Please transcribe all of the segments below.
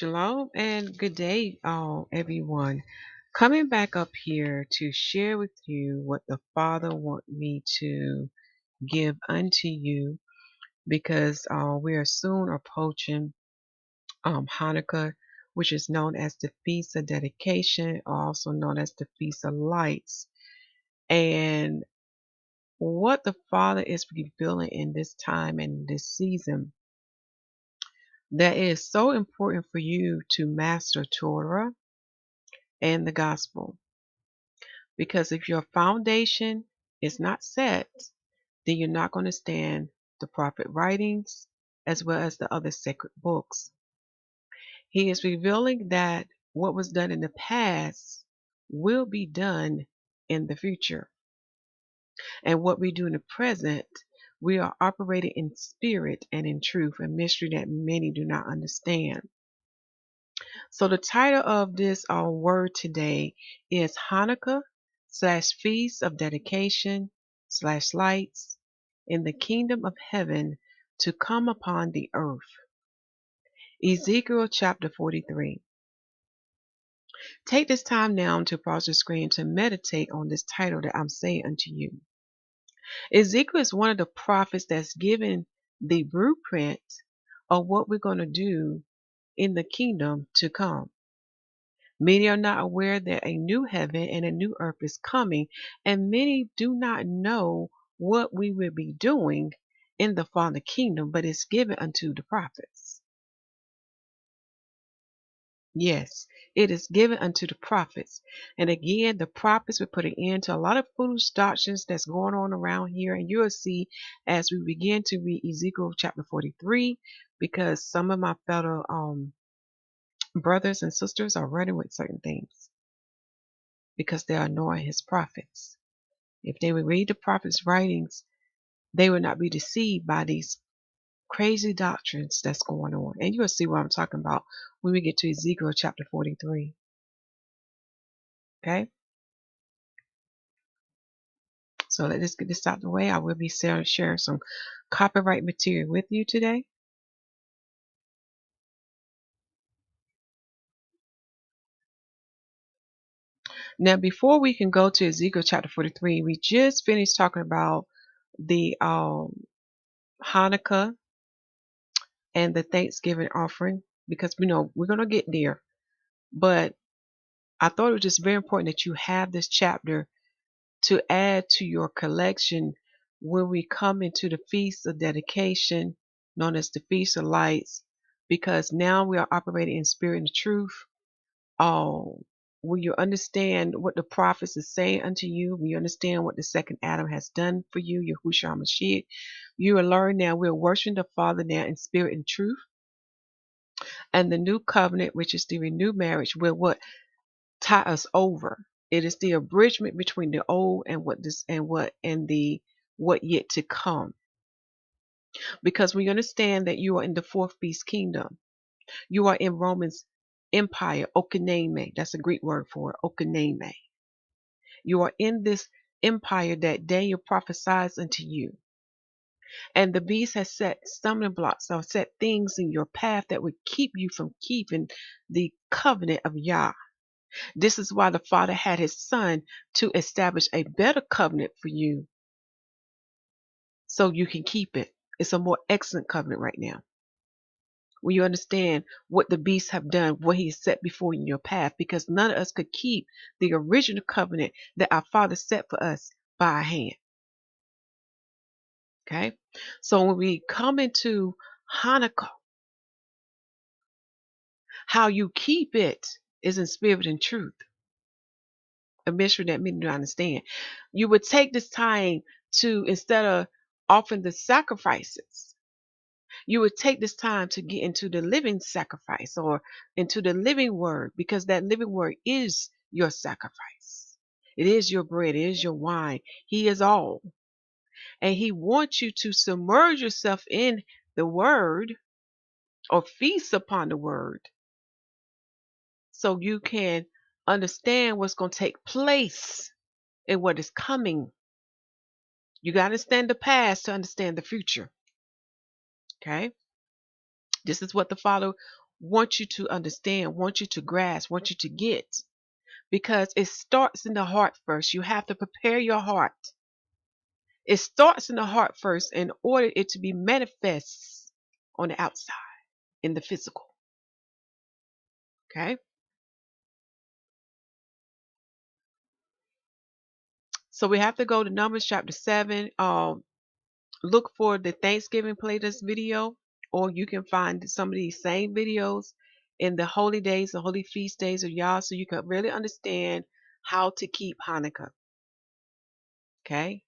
Shalom and good day, everyone. Coming back up here to share with you what the Father want me to give unto you because we are soon approaching Hanukkah, which is known as the Feast of Dedication, or also known as the Feast of Lights. And what the Father is revealing in this time and this season that is so important for you to master Torah and the gospel. Because if your foundation is not set, then you're not going to stand the prophet writings as well as the other sacred books. He is revealing that what was done in the past will be done in the future. And what we do in the present, we are operating in spirit and in truth, a mystery that many do not understand. So the title of this word today is Hanukkah / Feast of Dedication / Lights in the Kingdom of Heaven to come upon the earth. Ezekiel Chapter 43. Take this time now to pause the screen to meditate on this title that I'm saying unto you. Ezekiel is one of the prophets that's given the blueprint of what we're going to do in the kingdom to come. Many are not aware that a new heaven and a new earth is coming, and many do not know what we will be doing in the Father kingdom, but it's given unto the prophets. Yes, it is given unto the prophets. And again, the prophets will put an end to a lot of foolish doctrines that's going on around here. And you'll see as we begin to read Ezekiel chapter 43, because some of my fellow brothers and sisters are running with certain things because they are ignoring his prophets. If they would read the prophets' writings, they would not be deceived by these crazy doctrines that's going on. And you'll see what I'm talking about when we get to Ezekiel chapter 43. Okay? So let's get this out the way. I will be sharing some copyright material with you today. Now, before we can go to Ezekiel chapter 43, we just finished talking about the Hanukkah and the Thanksgiving offering because we know we're going to get there. But I thought it was just very important that you have this chapter to add to your collection when we come into the Feast of Dedication, known as the Feast of Lights, because now we are operating in spirit and truth. When you understand what the prophets is saying unto you, when you understand what the second Adam has done for you, Yahusha Mashiach, you will learn now we're worshiping the Father now in spirit and truth. And the new covenant, which is the renewed marriage, will what tie us over. It is the abridgment between the old and what yet to come. Because we understand that you are in the fourth beast kingdom. You are in Roman's empire, okaneme. That's a Greek word for it, okaneme. You are in this empire that Daniel prophesies unto you. And the beast has set stumbling blocks or set things in your path that would keep you from keeping the covenant of Yah. This is why the Father had his Son to establish a better covenant for you so you can keep it. It's a more excellent covenant right now. When you understand what the beasts have done, what he set before you in your path, because none of us could keep the original covenant that our Father set for us by our hand. Okay? So when we come into Hanukkah, how you keep it is in spirit and truth. A mystery that many don't understand. You would take this time to, instead of offering the sacrifices, you would take this time to get into the living sacrifice or into the living word, because that living word is your sacrifice. It is your bread, it is your wine. He is all. And he wants you to submerge yourself in the word or feast upon the word so you can understand what's going to take place and what is coming. You got to understand the past to understand the future. Okay? This is what the Father want you to understand, want you to grasp, want you to get. Because it starts in the heart first. You have to prepare your heart. It starts in the heart first in order it to be manifest on the outside, in the physical. Okay? So we have to go to Numbers chapter 7. Look for the Thanksgiving playlist video, or you can find some of these same videos in the holy days, the holy feast days of Yah, so you can really understand how to keep Hanukkah. Okay?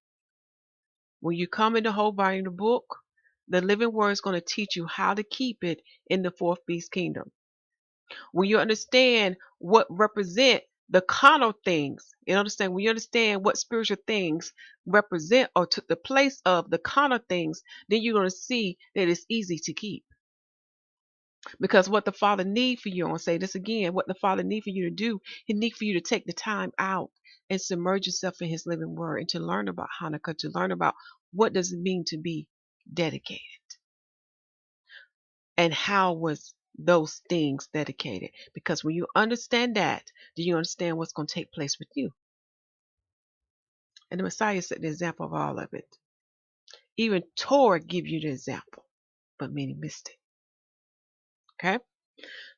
When you come in the whole volume of the book, the living word is going to teach you how to keep it in the fourth beast kingdom. When you understand what represent the carnal things, when you understand what spiritual things represent or took the place of the carnal things, then you're going to see that it's easy to keep. Because what the Father needs for you, I'm going to say this again, what the Father needs for you to do, He needs for you to take the time out and submerge yourself in His living word and to learn about Hanukkah, to learn about what does it mean to be dedicated and how was those things dedicated. Because when you understand that, then you understand what's going to take place with you. And the Messiah set the example of all of it. Even Torah give you the example, but many missed it. Okay?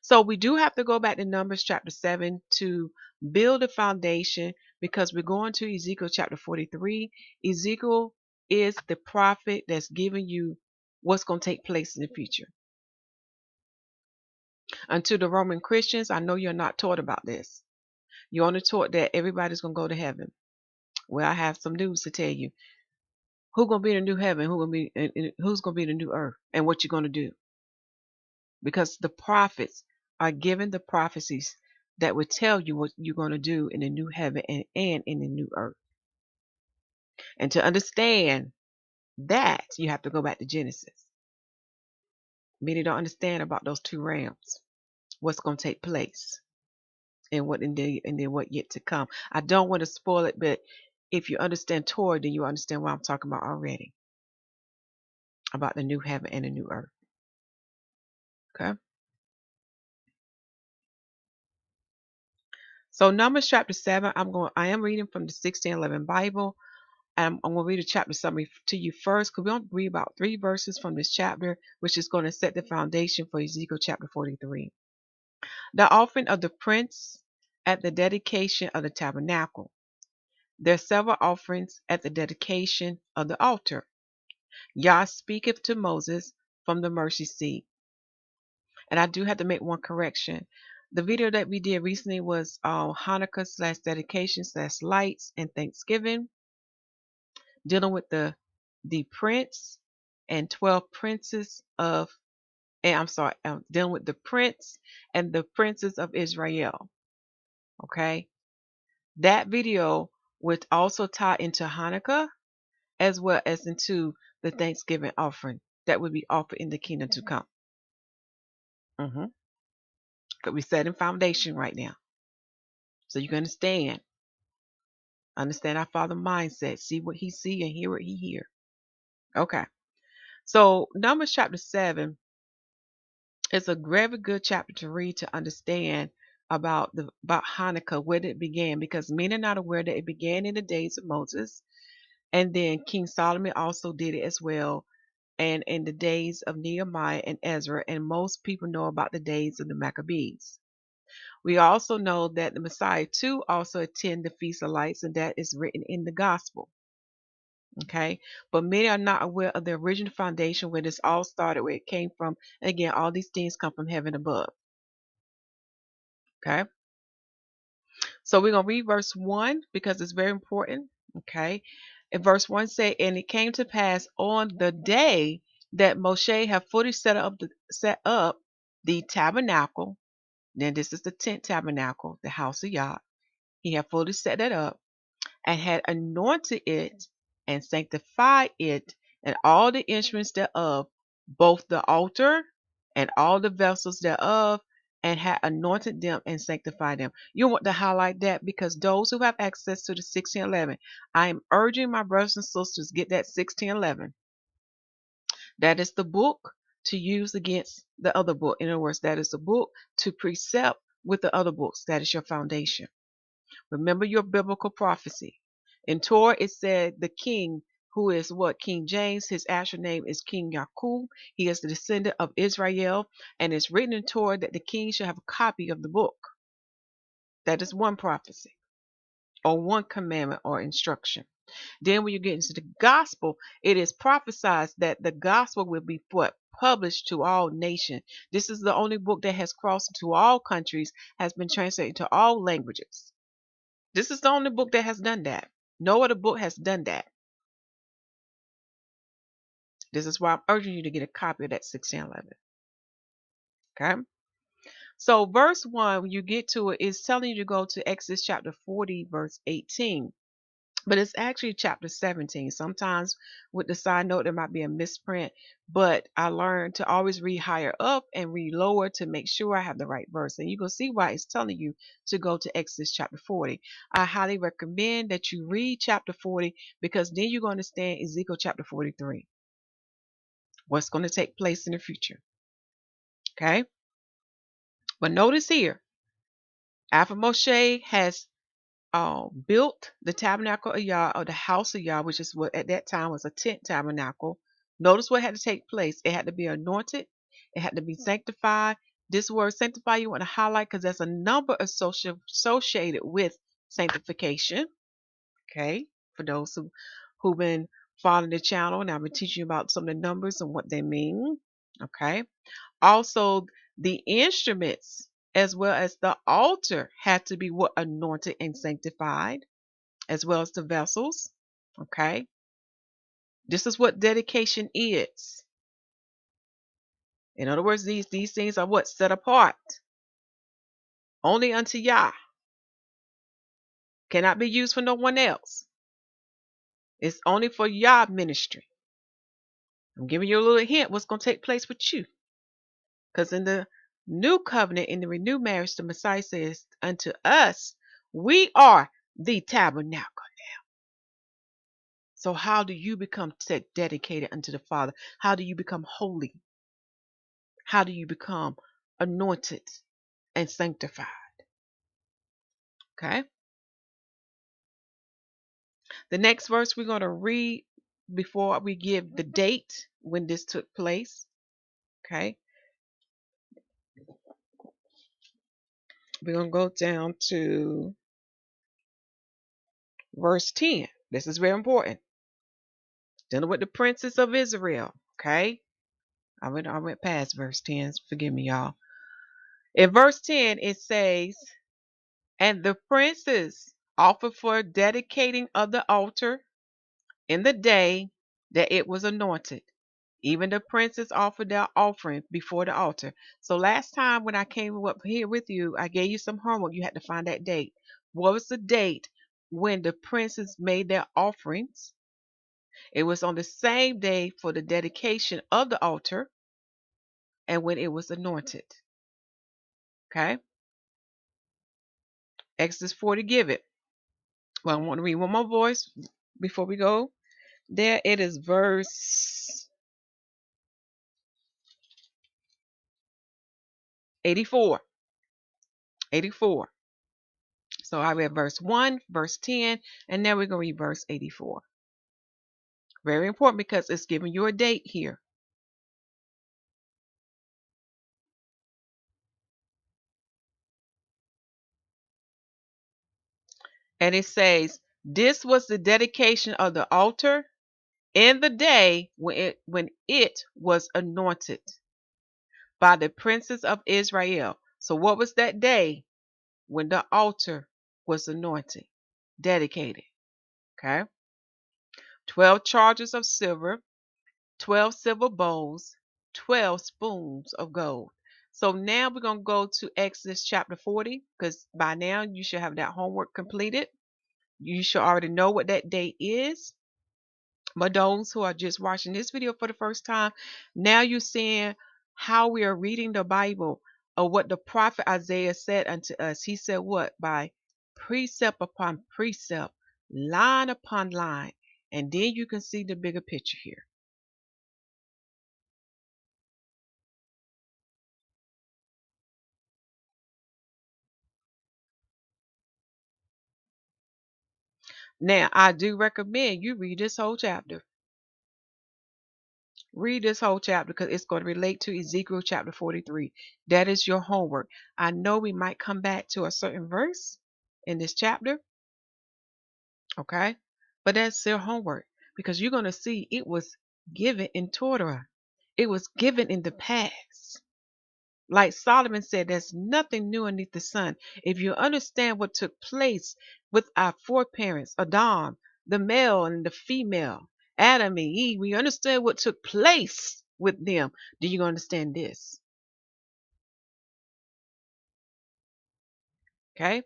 So we do have to go back to Numbers chapter 7 to build a foundation, because we're going to Ezekiel chapter 43. Ezekiel is the prophet that's giving you what's going to take place in the future. Unto the Roman Christians, I know you're not taught about this. You're only taught that everybody's going to go to heaven. Well, I have some news to tell you. Who's going to be in the new heaven? Who's going to be in the new earth? And what you're going to do? Because the prophets are given the prophecies that would tell you what you're going to do in the new heaven and in the new earth. And to understand that, you have to go back to Genesis. Many don't understand about those two realms, what's going to take place, and what and then what yet to come. I don't want to spoil it, but if you understand Torah, then you understand what I'm talking about already, about the new heaven and the new earth. Okay. So Numbers chapter 7, I am reading from the 1611 Bible. I'm going to read a chapter summary to you first, because we're going to read about 3 verses from this chapter, which is going to set the foundation for Ezekiel chapter 43. The offering of the prince at the dedication of the tabernacle. There are several offerings at the dedication of the altar. Yah speaketh to Moses from the mercy seat. And I do have to make one correction. The video that we did recently was Hanukkah / dedication / lights and Thanksgiving, dealing with the prince and 12 princes of, and I'm sorry, dealing with the prince and the princes of Israel. Okay, that video would also tie into Hanukkah as well as into the Thanksgiving offering that would be offered in the kingdom to come. Because we're setting foundation right now, so you can understand our Father mindset, see what He see and hear what He hear. Okay, so Numbers chapter 7 is a very good chapter to read to understand about Hanukkah, where it began, because many are not aware that it began in the days of Moses, and then King Solomon also did it as well, and in the days of Nehemiah and Ezra, and most people know about the days of the Maccabees. We also know that the Messiah too also attended the Feast of Lights, and that is written in the Gospel. Okay, but many are not aware of the original foundation, where this all started, where it came from. And again, all these things come from heaven above. Okay, so we're gonna read verse 1 because it's very important. Okay, and verse 1 say, "And it came to pass on the day that Moshe had fully set up the tabernacle." Then this is the tent tabernacle, the house of Yah. He had fully set that up, and had anointed it and sanctified it, and all the instruments thereof, both the altar and all the vessels thereof, and had anointed them and sanctified them. You want to highlight that, because those who have access to the 1611, I am urging my brothers and sisters, get that 1611. That is the book to use against the other book. In other words, that is the book to precept with the other books. That is your foundation. Remember your biblical prophecy. In Torah, it said the king, who is what? King James. His actual name is King Yaqub. He is the descendant of Israel. And it's written in Torah that the king should have a copy of the book. That is one prophecy or one commandment or instruction. Then when you get into the gospel, it is prophesied that the gospel will be what? Published to all nations. This is the only book that has crossed into all countries, has been translated into all languages. This is the only book that has done that. No other book has done that. This is why I'm urging you to get a copy of that 1611. Okay? So verse 1, when you get to it, is telling you to go to Exodus chapter 40, verse 18. But it's actually chapter 17. Sometimes with the side note, there might be a misprint, but I learned to always read higher up and read lower to make sure I have the right verse. And you can see why it's telling you to go to Exodus chapter 40. I highly recommend that you read chapter 40 because then you're going to understand Ezekiel chapter 43, what's going to take place in the future. Okay? But notice here, after Moshe has built the tabernacle of Yah, or the house of Yah, which is what at that time was a tent tabernacle. Notice what had to take place. It had to be anointed. It had to be sanctified. This word sanctify you want to highlight because there's a number associated with sanctification. Okay, for those who've been following the channel, and I've been teaching you about some of the numbers and what they mean. Okay. Also, the instruments as well as the altar had to be what? Anointed and sanctified, as well as the vessels. Okay. This is what dedication is. In other words, these things are what? Set apart. Only unto Yah. Cannot be used for no one else. It's only for Yah ministry. I'm giving you a little hint what's going to take place with you. Because in the new covenant, in the renewed marriage, the Messiah says, unto us, we are the tabernacle. So how do you become dedicated unto the Father? How do you become holy? How do you become anointed and sanctified? Okay. The next verse we're going to read before we give the date when this took place. Okay. We're going to go down to verse 10. This is very important. Dealing with the princes of Israel. Okay. I went past verse 10. Forgive me, y'all. In verse 10, it says, and the princes offered for dedicating of the altar in the day that it was anointed. Even the princes offered their offering before the altar. So last time when I came up here with you, I gave you some homework. You had to find that date. What was the date when the princes made their offerings? It was on the same day for the dedication of the altar and when it was anointed. Okay? Exodus 40, give it. Well, I want to read one more voice before we go. There it is, verse 84. 84. So I read verse 1, verse 10, and now we're going to read verse 84. Very important because it's giving you a date here. And it says, this was the dedication of the altar in the day when it was anointed by the princes of Israel. So what was that day when the altar was anointed, dedicated? Okay. 12 chargers of silver, 12 silver bowls, 12 spoons of gold. So now we're going to go to Exodus chapter 40 because by now you should have that homework completed. You should already know what that date is. But those who are just watching this video for the first time, now you're seeing how we are reading the Bible, or what the prophet Isaiah said unto us. He said what? By precept upon precept, line upon line. And then you can see the bigger picture here. Now, I do recommend you read this whole chapter. Read this whole chapter because it's going to relate to Ezekiel chapter 43. That is your homework. I know we might come back to a certain verse in this chapter, okay? But that's your homework because you're going to see it was given in Torah. It was given in the past. Like Solomon said, there's nothing new underneath the sun. If you understand what took place with our foreparents, Adam, the male and the female, Adam and Eve, we understand what took place with them. Do you understand this? Okay.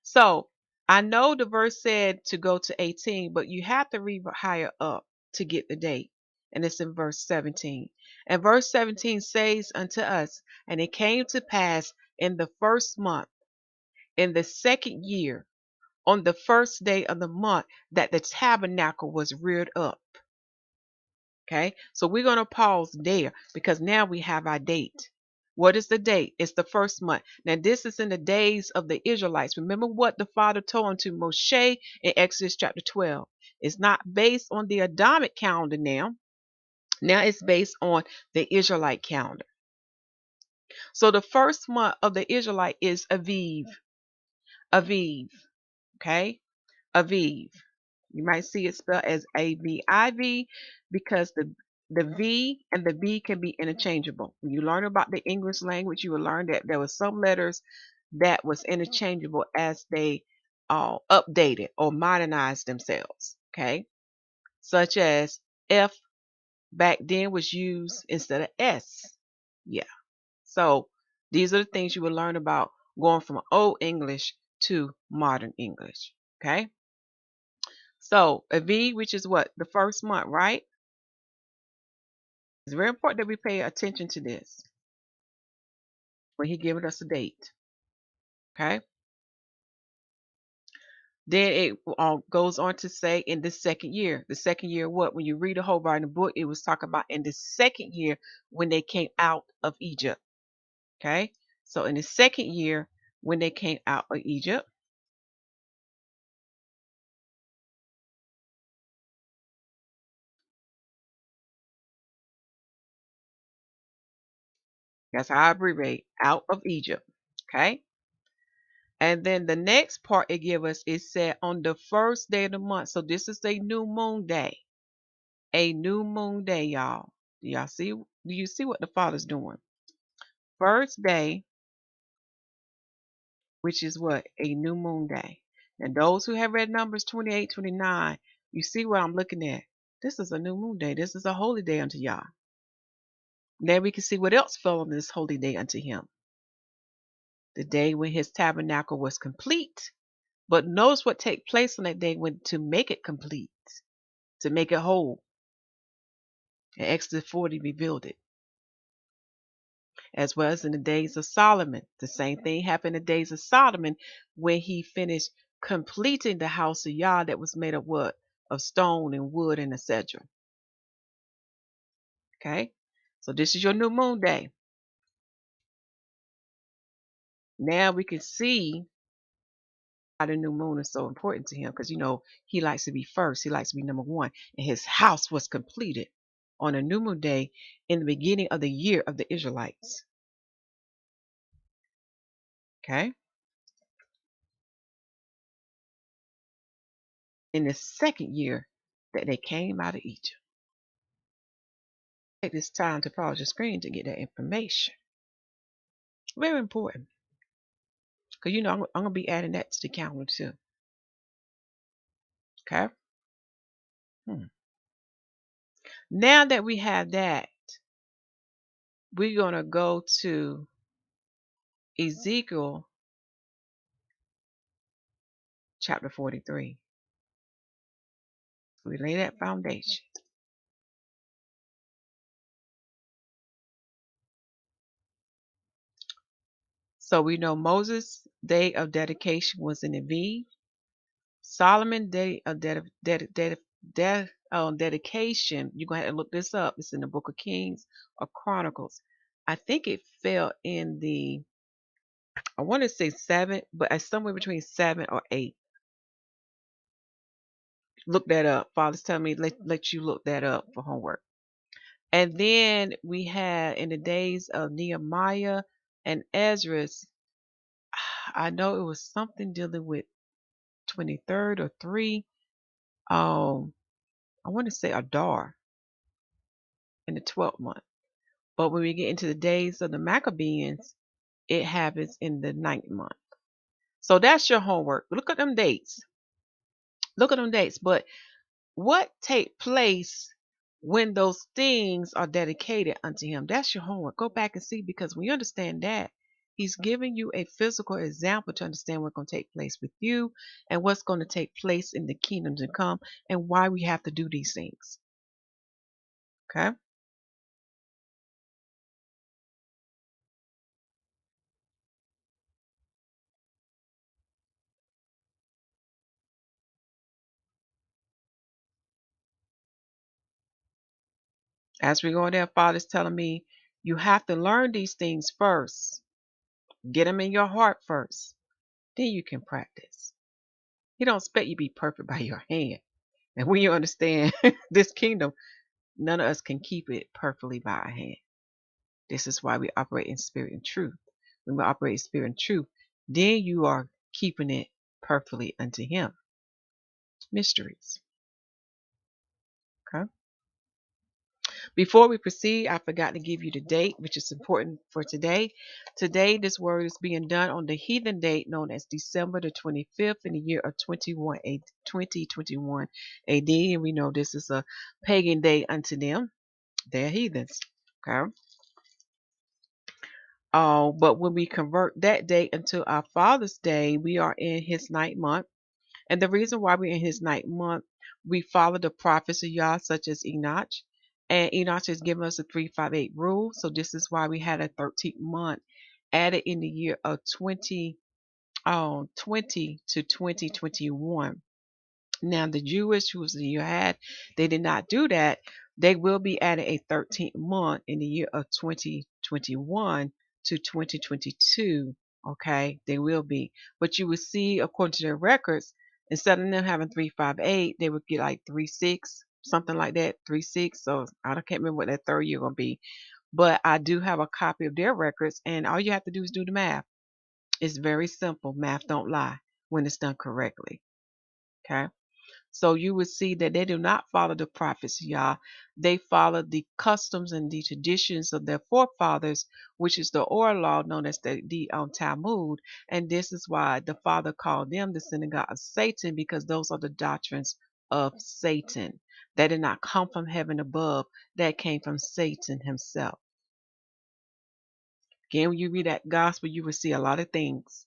So I know the verse said to go to 18, but you have to read higher up to get the date. And it's in verse 17. And verse 17 says unto us, and it came to pass in the first month, in the second year, on the first day of the month, that the tabernacle was reared up. Okay, so we're going to pause there because now we have our date. What is the date? It's the first month. Now, this is in the days of the Israelites. Remember what the Father told to Moshe in Exodus chapter 12. It's not based on the Adamic calendar now. Now it's based on the Israelite calendar. So the first month of the Israelite is Aviv. Aviv. Okay? Aviv. You might see it spelled as Aviv because the V and the V can be interchangeable. When you learn about the English language, you will learn that there were some letters that was interchangeable as they updated or modernized themselves. Okay, such as F back then was used instead of S. Yeah. So these are the things you will learn about going from Old English to modern English. Okay. So a V, which is what? The first month, right? It's very important that we pay attention to this when he giving us a date. Okay. Then it goes on to say in the second year. The second year, what? When you read the whole Bible in the book, it was talking about in the second year when they came out of Egypt. Okay. So in the second year when they came out of Egypt, that's how I abbreviate out of Egypt. Okay. And then the next part it gives us is said on the first day of the month. So this is a new moon day. A new moon day, y'all. Do y'all see? Do you see what the Father's doing? First day, which is what? A new moon day. And those who have read Numbers 28, 29, you see what I'm looking at. This is a new moon day. This is a holy day unto Yah. Now we can see what else fell on this holy day unto him. The day when his tabernacle was complete. But notice what take place on that day when to make it complete, to make it whole. In Exodus 40 revealed it. As well as in the days of Solomon. The same thing happened in the days of Solomon when he finished completing the house of Yah that was made of what? Of stone and wood and etc. Okay? So this is your new moon day. Now we can see why the new moon is so important to him because he likes to be first. He likes to be number one. And his house was completed on a new moon day in the beginning of the year of the Israelites. Okay? In the second year that they came out of Egypt. Take this time to pause your screen to get that information. Very important. Because I'm going to be adding that to the calendar too. Okay? Hmm. Now that we have that, we're going to go to Ezekiel chapter 43. We lay that foundation. So we know Moses' day of dedication was in Aviv. Solomon day of dedication. You're going to have to look this up. It's in the book of Kings or Chronicles. I think it fell in I want to say 7, but somewhere between 7 or 8. Look that up. Father's telling me let you look that up for homework. And then we had in the days of Nehemiah and Ezra's, I know it was something dealing with 23rd or 3. Um, I want to say Adar in the 12th month. But when we get into the days of the Maccabees, it happens in the 9th month. So that's your homework. Look at them dates. Look at them dates. But what take place when those things are dedicated unto him? That's your homework. Go back and see, because when you understand that, he's giving you a physical example to understand what's going to take place with you and what's going to take place in the kingdom to come and why we have to do these things. Okay? As we go there, Father's telling me you have to learn these things first. Get them in your heart first. Then you can practice. He don't expect you to be perfect by your hand. And when you understand this kingdom, none of us can keep it perfectly by our hand. This is why we operate in spirit and truth. When we operate in spirit and truth, then you are keeping it perfectly unto him. Mysteries. Okay. Before we proceed, I forgot to give you the date, which is important for today. Today, this word is being done on the heathen date known as December the 25th in the year of 2021 AD. And we know this is a pagan day unto them. They're heathens. Okay. But when we convert that day into our Father's Day, we are in his 9th month. And the reason why we're in his 9th month, we follow the prophets of Yah, such as Enoch. And Enoch has given us a 358 rule. So this is why we had a 13th month added in the year of 2020 to 2021. Now, the Jewish who you had, they did not do that. They will be adding a 13th month in the year of 2021 to 2022. Okay, they will be. But you will see, according to their records, instead of them having 358, they would get like 36, something like that, 36. So I can't remember what that third year going to be. But I do have a copy of their records, and all you have to do is do the math. It's very simple. Math don't lie when it's done correctly. Okay. So you would see that they do not follow the prophets, Yah. They follow the customs and the traditions of their forefathers, which is the oral law known as the Talmud. And this is why the Father called them the synagogue of Satan, because those are the doctrines of Satan. That did not come from heaven above. That came from Satan himself. Again, when you read that gospel, you will see a lot of things.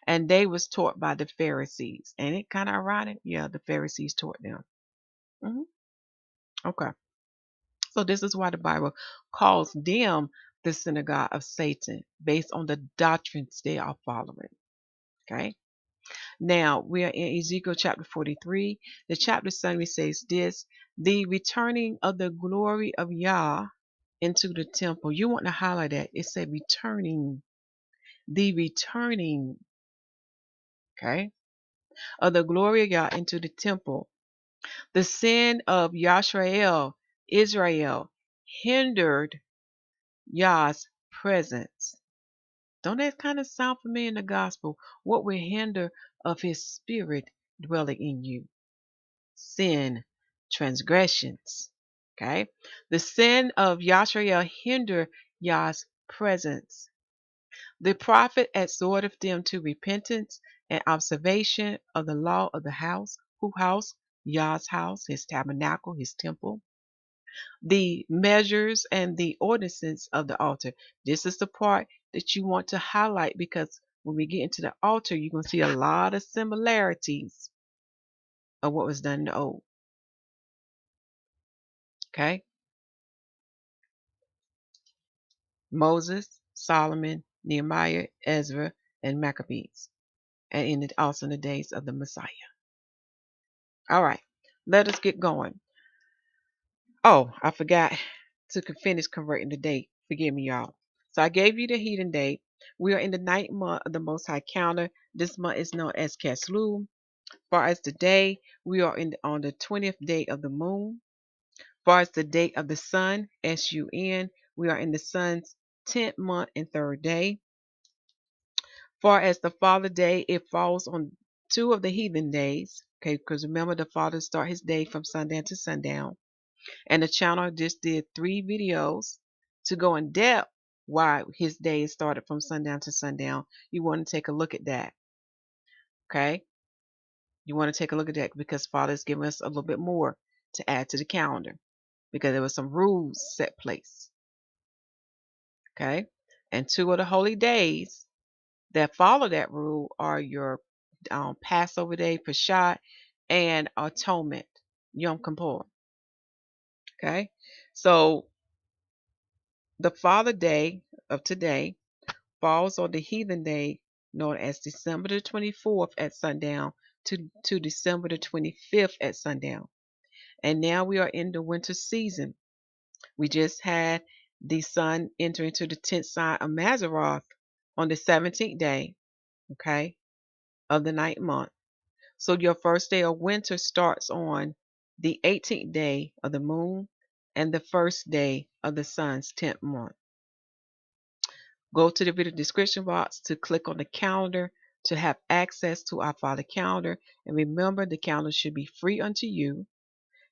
And they was taught by the Pharisees. Ain't it kind of ironic? Yeah, the Pharisees taught them. Hmm. Okay. So this is why the Bible calls them the synagogue of Satan, based on the doctrines they are following. Okay. Now we are in Ezekiel chapter 43. The chapter summary says this: the returning of the glory of Yah into the temple. You want to highlight that. It said returning. The returning, okay, of the glory of Yah into the temple. The sin of Yashrael, Israel, hindered Yah's presence. Don't that kind of sound familiar in the gospel? What will hinder of his spirit dwelling in you? Sin, transgressions. Okay? The sin of Yashrael hinder Yah's presence. The prophet exhorted them to repentance and observation of the law of the house. Who house? Yah's house, his tabernacle, his temple. The measures and the ordinances of the altar. This is the part that you want to highlight, because when we get into the altar, you're going to see a lot of similarities of what was done in the old. Okay? Moses, Solomon, Nehemiah, Ezra, and Maccabees. And also in the days of the Messiah. All right. Let us get going. Oh, I forgot to finish converting the date. Forgive me, y'all. So I gave you the heathen date. We are in the 9th month of the Most High Calendar. This month is known as Shalum. Far as the day, we are on the 20th day of the moon. Far as the day of the sun, SUN, we are in the sun's 10th month and 3rd day. Far as the Father Day, it falls on 2 of the heathen days. Okay, because remember the Father start his day from sundown to sundown. And the channel just did 3 videos to go in depth why his day is started from sundown to sundown. You want to take a look at that. Okay? You want to take a look at that because Father's giving us a little bit more to add to the calendar because there were some rules set place. Okay? And 2 of the holy days that follow that rule are your Passover day, Peshat, and Atonement, Yom Kippur. Okay? So the Father Day of today falls on the heathen day known as December the 24th at sundown to December the 25th at sundown. And now we are in the winter season. We just had the sun enter into the 10th sign of Mazzaroth on the 17th day, okay, of the 9th month. So your first day of winter starts on the 18th day of the moon and the first day of the sun's 10th month. Go to the video description box to click on the calendar to have access to our Father calendar. And remember, the calendar should be free unto you.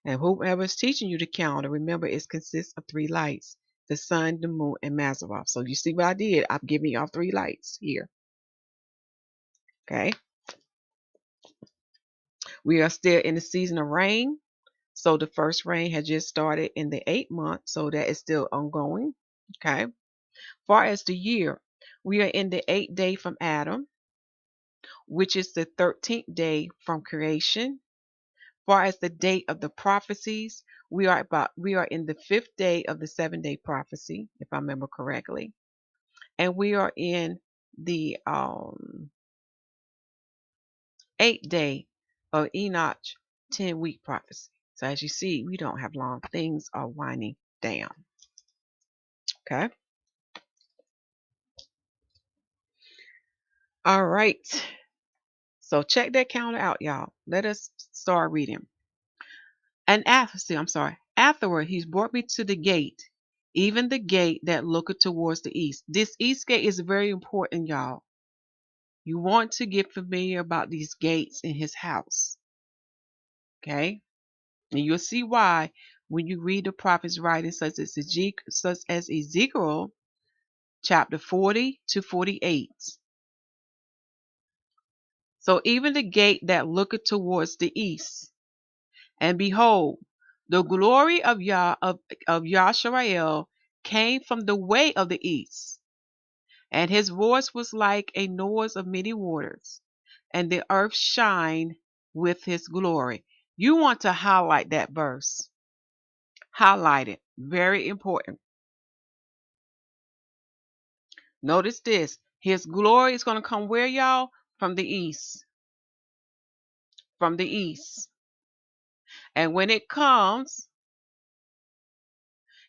And whoever is teaching you the calendar, remember it consists of 3 lights: the sun, the moon, and Mazzaroth. So you see what I did? I'm giving y'all 3 lights here. Okay. We are still in the season of rain. So the first rain has just started in the 8th month. So that is still ongoing. Okay. Far as the year, we are in the 8th day from Adam, which is the 13th day from creation. Far as the date of the prophecies, we are in the 5th day of the 7-day prophecy, if I remember correctly. And we are in the 8th day of Enoch 10-week prophecy. So as you see, we don't have long. Things are winding down. Okay. All right. So check that calendar out, y'all. Let us start reading. And afterward, he's brought me to the gate, even the gate that looketh towards the east. This east gate is very important, y'all. You want to get familiar about these gates in his house. Okay? And you'll see why when you read the prophet's writings, such as Ezekiel chapter 40 to 48. So even the gate that looketh towards the east. And behold, the glory of Yasharal came from the way of the east, and his voice was like a noise of many waters, and the earth shined with his glory. You want to highlight that verse. Highlight it. Very important. Notice this. His glory is going to come where, y'all? From the east. From the east. And when it comes,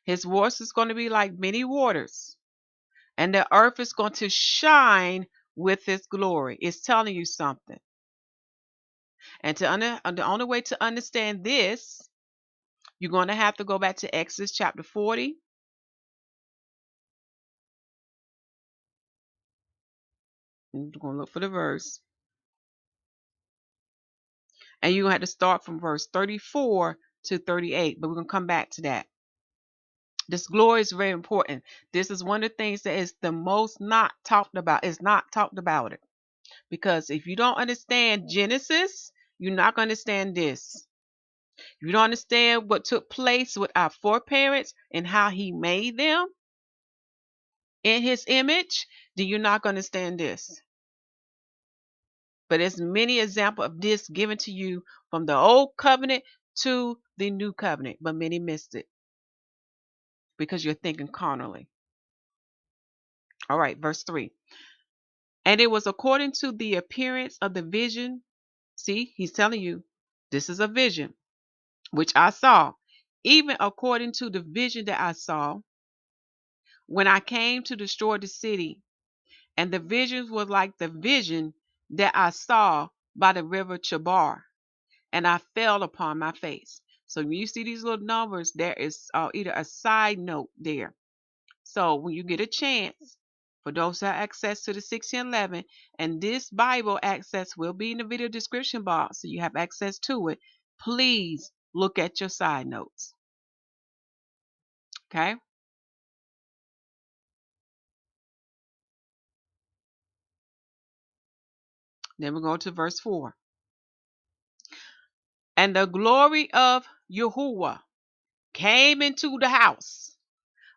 his voice is going to be like many waters. And the earth is going to shine with his glory. It's telling you something. And the only way to understand this, you're going to have to go back to Exodus chapter 40. I'm going to look for the verse. And you're going to have to start from verse 34 to 38. But we're going to come back to that. This glory is very important. This is one of the things that is the most not talked about. It's not talked about it. Because if you don't understand Genesis, you're not going to understand this. If you don't understand what took place with our foreparents and how he made them in his image, then you're not going to understand this. But there's many examples of this given to you from the old covenant to the new covenant, but many missed it because you're thinking carnally. All right, verse 3. And it was according to the appearance of the vision. See, he's telling you this is a vision, which I saw, even according to the vision that I saw when I came to destroy the city. And the visions was like the vision that I saw by the river Chabar, and I fell upon my face. So when you see these little numbers, there is either a side note there. So when you get a chance, for those who have access to the 1611, and this Bible access will be in the video description box, so you have access to it, please look at your side notes. Okay? Then we go to verse 4. And the glory of Yahuwah came into the house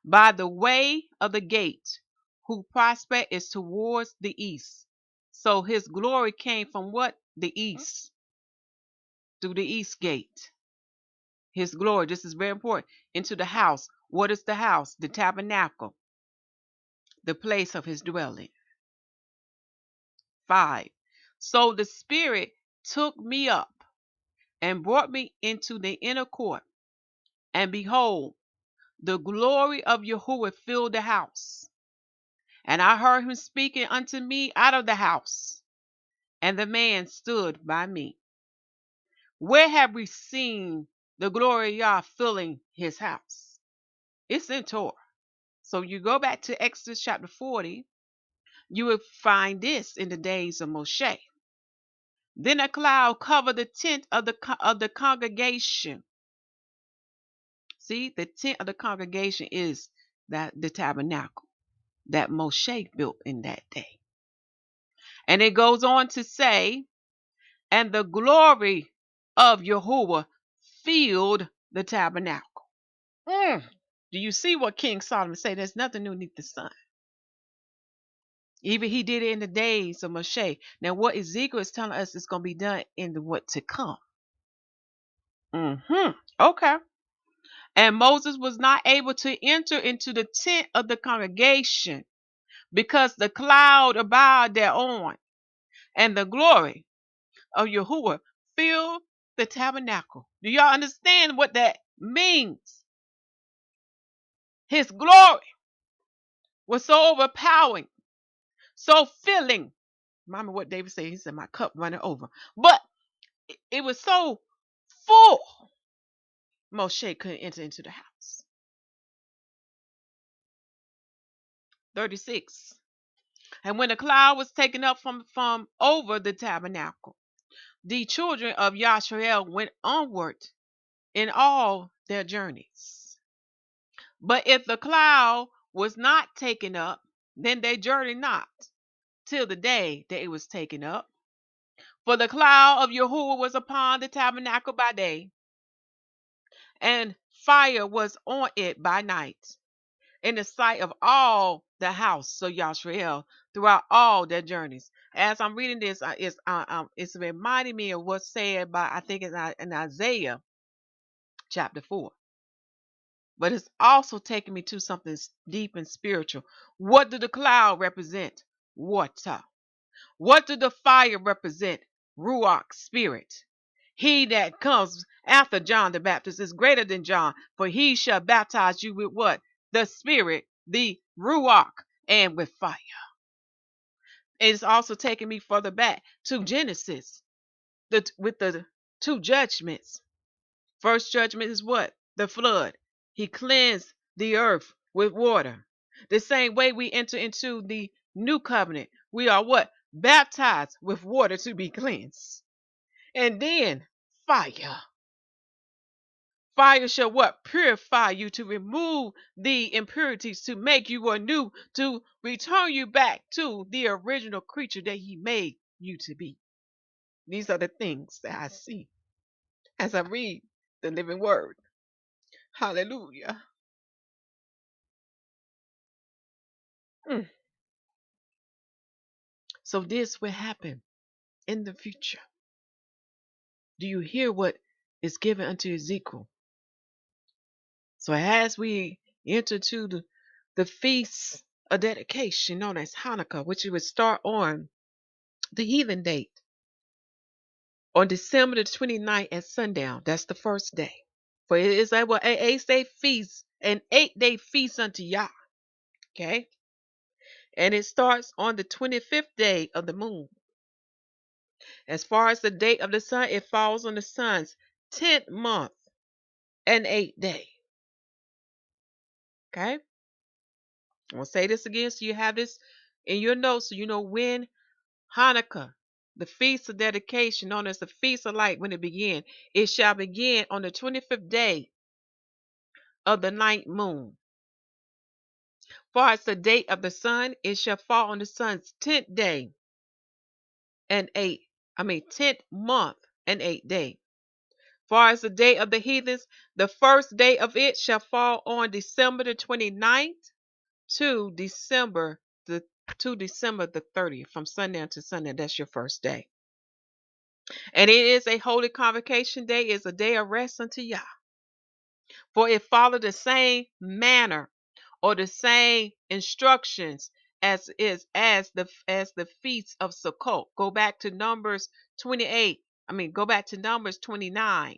by the way of the gate, whose prospect is towards the east. So his glory came from what? The east, through the east gate. His glory, this is very important, into the house. What is the house? The tabernacle, the place of his dwelling. 5. So the Spirit took me up and brought me into the inner court, and behold, the glory of Yahuwah filled the house. And I heard him speaking unto me out of the house, and the man stood by me. Where have we seen the glory of Yah filling his house? It's in Torah. So you go back to Exodus chapter 40, you will find this in the days of Moshe. Then a cloud covered the tent of the congregation. See, the tent of the congregation is the tabernacle that Moshe built in that day. And it goes on to say, and the glory of Yahuwah filled the tabernacle. Do you see what King Solomon said? There's nothing new beneath the sun. Even he did it in the days of Moshe. Now, what Ezekiel is telling us is going to be done in the what to come. Okay. And Moses was not able to enter into the tent of the congregation because the cloud abode thereon, and the glory of Yahuwah filled the tabernacle. Do y'all understand what that means? His glory was so overpowering, so filling. Remember what David said? He said, my cup running over. But it was so full, Moshe couldn't enter into the house. 36. And when the cloud was taken up from over the tabernacle, the children of Yashael went onward in all their journeys. But if the cloud was not taken up, then they journeyed not till the day that it was taken up. For the cloud of Yahuwah was upon the tabernacle by day, and fire was on it by night, in the sight of all the house of Yashael throughout all their journeys. As I'm reading this, it's reminding me of what's said by, I think, in Isaiah chapter 4. But it's also taking me to something deep and spiritual. What did the cloud represent? Water. What did the fire represent? Ruach, spirit. He that comes after John the Baptist is greater than John, for he shall baptize you with what? The spirit, the Ruach, and with fire. It's also taking me further back to Genesis with the two judgments. First judgment is what? The flood. He cleansed the earth with water. The same way we enter into the new covenant, we are what? Baptized with water to be cleansed. And then fire. Fire shall what? Purify you, to remove the impurities, to make you anew, to return you back to the original creature that he made you to be. These are the things that I see as I read the living word. Hallelujah. So this will happen in the future. Do you hear what is given unto Ezekiel? So as we enter to the feast of dedication known as Hanukkah, which would start on the heathen date, on December the 29th at sundown. That's the first day. For it is a 8-day feast, an 8-day feast unto Yah. Okay? And it starts on the 25th day of the moon. As far as the date of the sun, it falls on the sun's 10th month and 8th day. Okay? I'm going to say this again so you have this in your notes so you know when Hanukkah, the feast of dedication, known as the Feast of Light, when it began. It shall begin on the 25th day of the ninth moon. Far as the date of the sun, it shall fall on the sun's 10th day and 10th month and 8th day. Far as the day of the heathens, the first day of it shall fall on December the 29th to December the 30th, from sundown to sundown. That's your first day. And it is a holy convocation day, is a day of rest unto Yah. For it followed the same manner or the same instructions as the feast of Sukkot. Go back to Numbers 28. Go back to Numbers 29,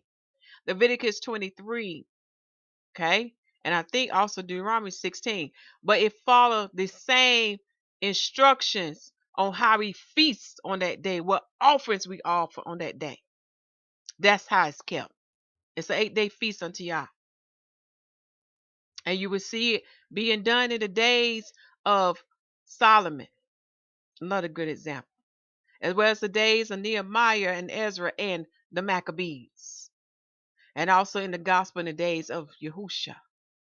Leviticus 23, okay? And I think also Deuteronomy 16. But it followed the same instructions on how we feast on that day, what offerings we offer on that day. That's how it's kept. It's an 8-day feast unto Yah. And you will see it being done in the days of Solomon. Another good example. As well as the days of Nehemiah and Ezra and the Maccabees. And also in the gospel in the days of Yahusha,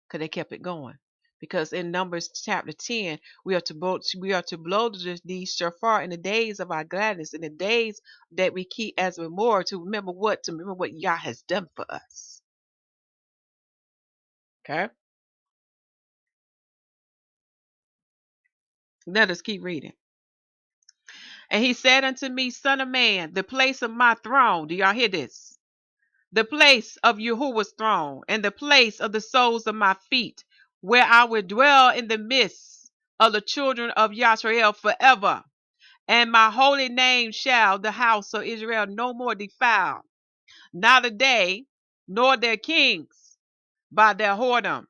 because they kept it going. Because in Numbers chapter 10, we are to blow the shofar in the days of our gladness, in the days that we keep as a memorial to remember what Yah has done for us. Okay? Let us keep reading. And he said unto me, Son of man, the place of my throne, do y'all hear this? The place of Yahuwah's throne, and the place of the soles of my feet, where I will dwell in the midst of the children of Yasrael forever. And my holy name shall the house of Israel no more defile, neither they nor their kings by their whoredom,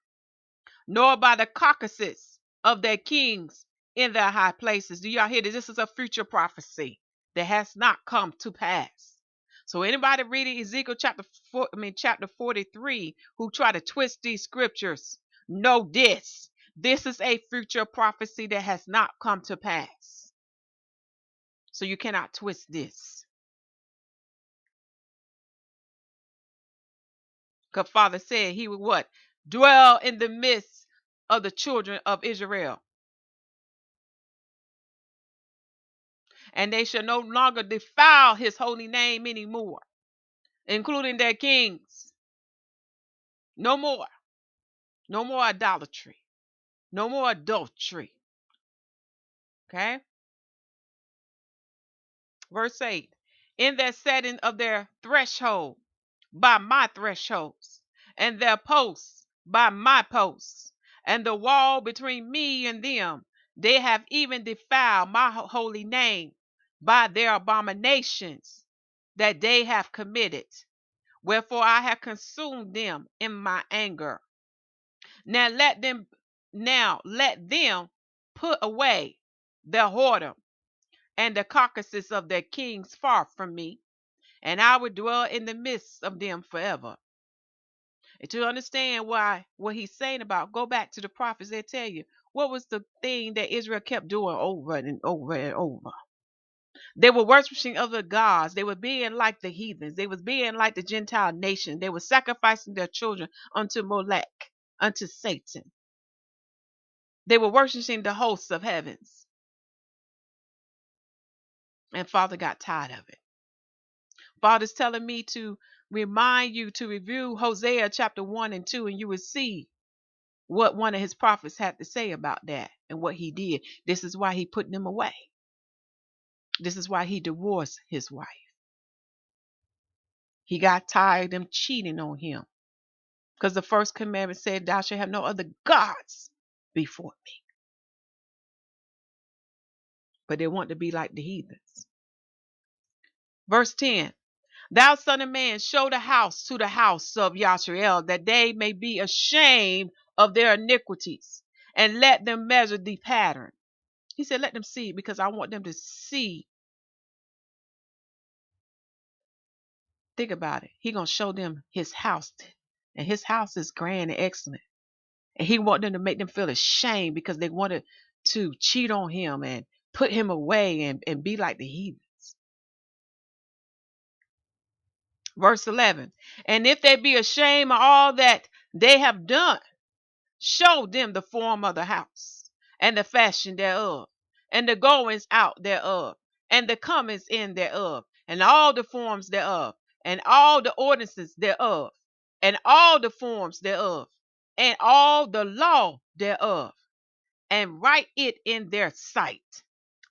nor by the carcasses of their kings in their high places. Do y'all hear this? This is a future prophecy that has not come to pass. So anybody reading Ezekiel chapter 43 who try to twist these scriptures, know this. This is a future prophecy that has not come to pass. So you cannot twist this. Because Father said he would what? Dwell in the midst of the children of Israel. And they shall no longer defile his holy name anymore, including their kings. No more. No more idolatry. No more adultery. Okay? Verse 8. In their setting of their threshold, by my thresholds, and their posts by my posts, and the wall between me and them, they have even defiled my holy name by their abominations that they have committed. Wherefore I have consumed them in my anger. Now let them put away their whoredom and the carcasses of their kings far from me, and I will dwell in the midst of them forever. And to understand what he's saying about, go back to the prophets. They tell you what was the thing that Israel kept doing over and over and over. They were worshiping other gods. They were being like the heathens. They was being like the Gentile nation. They were sacrificing their children unto Molech, unto Satan. They were worshiping the hosts of heavens. And Father got tired of it. Father's telling me to remind you to review Hosea chapter 1 and 2, and you will see what one of his prophets had to say about that and what he did. This is why he put them away. This is why he divorced his wife. He got tired of them cheating on him. Because the first commandment said, thou shalt have no other gods before me. But they want to be like the heathens. Verse 10. Thou son of man, show the house to the house of Yasrael, that they may be ashamed of their iniquities, and let them measure the pattern. He said, let them see, because I want them to see Think about it. He gonna show them his house, and his house is grand and excellent. And he want them to make them feel ashamed because they wanted to cheat on him and put him away and be like the heathens. Verse 11. And if they be ashamed of all that they have done, show them the form of the house, and the fashion thereof, and the goings out thereof, and the comings in thereof, and all the forms thereof, and all the ordinances thereof, and all the forms thereof, and all the law thereof, and write it in their sight,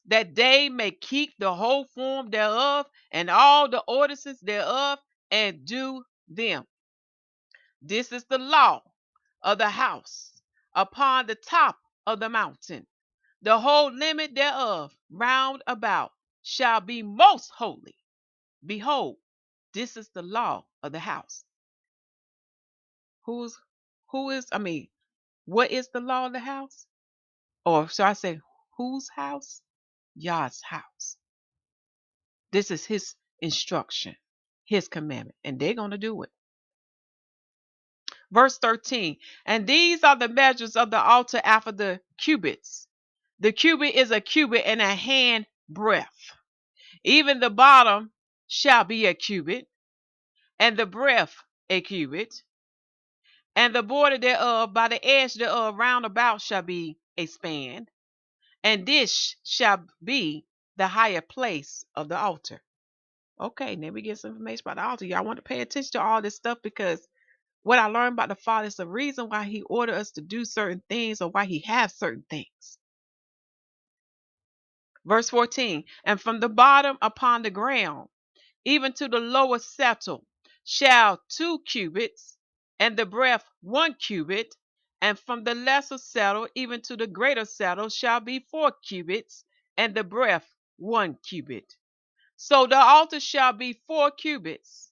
that they may keep the whole form thereof, and all the ordinances thereof, and do them. This is the law of the house upon the top of the mountain. The whole limit thereof round about shall be most holy. Behold, this is the law of the house. Who's who is I mean, what is the law of the house? Or should I say whose house? Yah's house. This is his instruction, his commandment, and they're going to do it. Verse 13. And these are the measures of the altar after the cubits. The cubit is a cubit and a hand breadth. Even the bottom shall be a cubit, and the breadth a cubit, and the border thereof by the edge thereof round about shall be a span, and this shall be the higher place of the altar. Okay, now we get some information about the altar. Y'all want to pay attention to all this stuff because what I learned about the Father is the reason why he ordered us to do certain things or why he has certain things. Verse 14, and from the bottom upon the ground, even to the lower settle, shall 2 cubits, and the breadth 1 cubit, and from the lesser settle even to the greater settle shall be 4 cubits, and the breadth 1 cubit. So the altar shall be 4 cubits,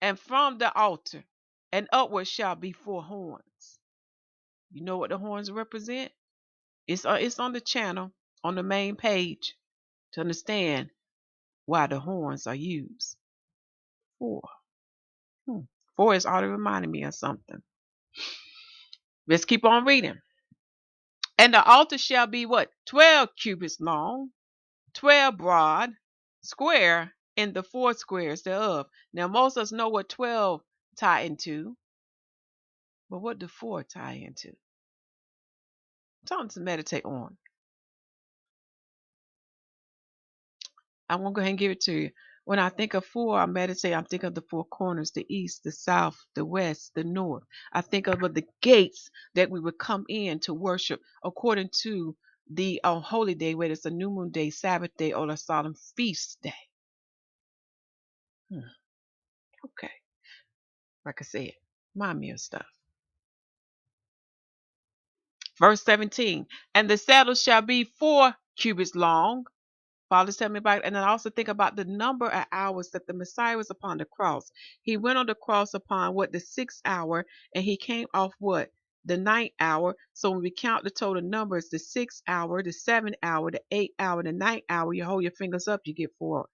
and from the altar and upward shall be 4 horns. You know what the horns represent? It's on the channel on the main page to understand why the horns are used. 4. 4 is already reminding me of something. Let's keep on reading. And the altar shall be what? 12 cubits long, 12 broad, square in the 4 squares thereof. Now most of us know what 12 tie into, but what do 4 tie into? Something to meditate on. I'm going to go ahead and give it to you. When I think of 4, I meditate, I think of the 4 corners, the east, the south, the west, the north. I think of the gates that we would come in to worship according to the holy day, whether it's a new moon day, Sabbath day, or a solemn feast day. Okay. Like I said, remind me of stuff. Verse 17, and the saddle shall be 4 cubits long. Father, tell me about it. And I also think about the number of hours that the Messiah was upon the cross. He went on the cross upon what? The 6th hour, and he came off what? The 9th hour. So when we count the total numbers, the 6th hour, the 7th hour, the 8th hour, the 9th hour, you hold your fingers up, you get 4.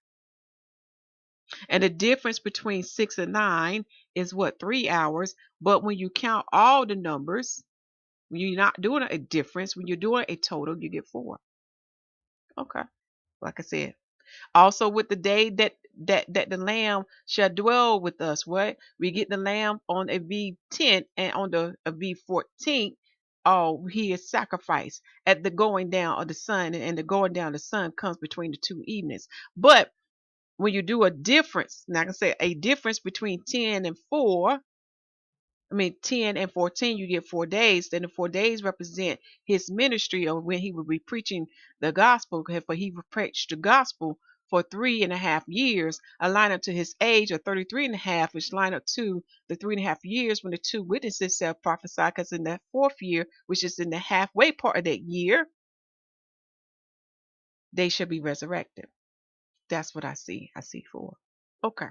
And the difference between 6 and 9 is what? 3 hours. But when you count all the numbers, when you're not doing a difference, when you're doing a total, you get 4. Okay. Like I said. Also with the day that the lamb shall dwell with us, what? We get the lamb on a V10 and on the V14. Oh, he is sacrificed at the going down of the sun, and the going down of the sun comes between the 2 evenings. But when you do a difference, now I can say a difference between 10 and 4, 10 and 14, you get 4 days. Then the 4 days represent his ministry, or when he would be preaching the gospel, for he would preach the gospel for 3.5 years, align up to his age of 33.5, which line up to the 3.5 years when the 2 witnesses shall prophesy, because in that 4th year, which is in the halfway part of that year, they shall be resurrected. That's what I see. I see 4. Okay.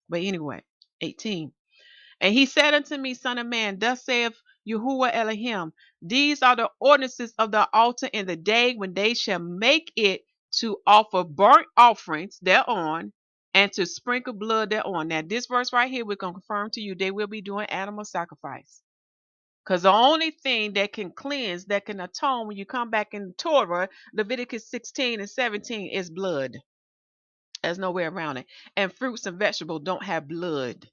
But anyway, 18. And he said unto me, Son of man, thus saith Yahuwah Elohim, these are the ordinances of the altar in the day when they shall make it to offer burnt offerings thereon, and to sprinkle blood thereon. Now, this verse right here, we're going to confirm to you they will be doing animal sacrifice. Because the only thing that can cleanse, that can atone when you come back in Torah, Leviticus 16 and 17, is blood. There's no way around it. And fruits and vegetables don't have blood.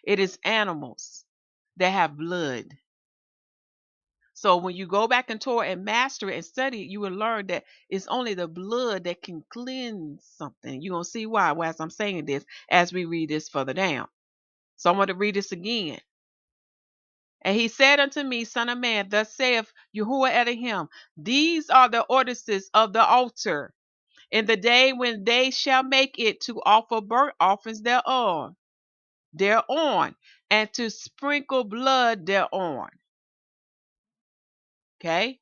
It is animals that have blood. So when you go back in Torah and master it and study it, you will learn that it's only the blood that can cleanse something. You're going to see why as I'm saying this as we read this further down. So I'm going to read this again. And he said unto me, Son of man, thus saith Yahuwah Elohim, these are the ordinances of the altar in the day when they shall make it to offer burnt offerings thereon, and to sprinkle blood thereon. Okay?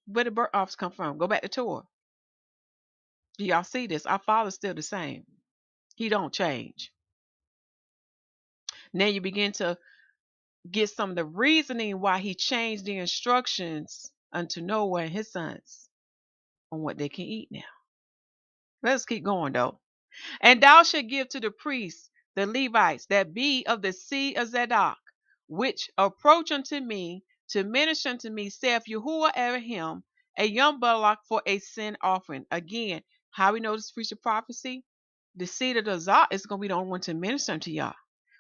Where did burnt offerings come from? Go back to Torah. Do y'all see this? Our Father's still the same. He don't change. Now you begin to get some of the reasoning why he changed the instructions unto Noah and his sons on what they can eat now. Let's keep going though. And thou shalt give to the priests, the Levites, that be of the seed of Zadok, which approach unto me to minister unto me, saith Yahuwah Elohim, a young bullock for a sin offering. Again, how we know this future prophecy? The seed of the Zadok is going to be the only one to minister unto y'all.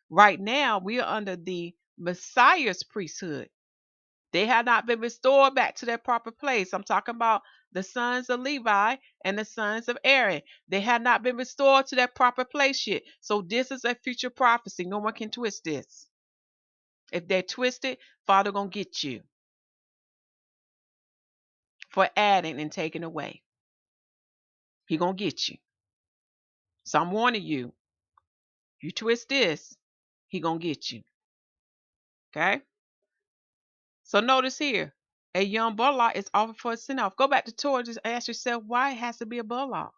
Right now, we are under the Messiah's priesthood. They have not been restored back to their proper place. I'm talking about the sons of Levi and the sons of Aaron. They have not been restored to their proper place yet. So this is a future prophecy. No one can twist this. If they twist it, Father gonna get you for adding and taking away. He gonna get you. So I'm warning you. You twist this, he gonna get you. Okay? So notice here, a young bullock is offered for a sin off. Go back to Torah, just ask yourself why it has to be a bullock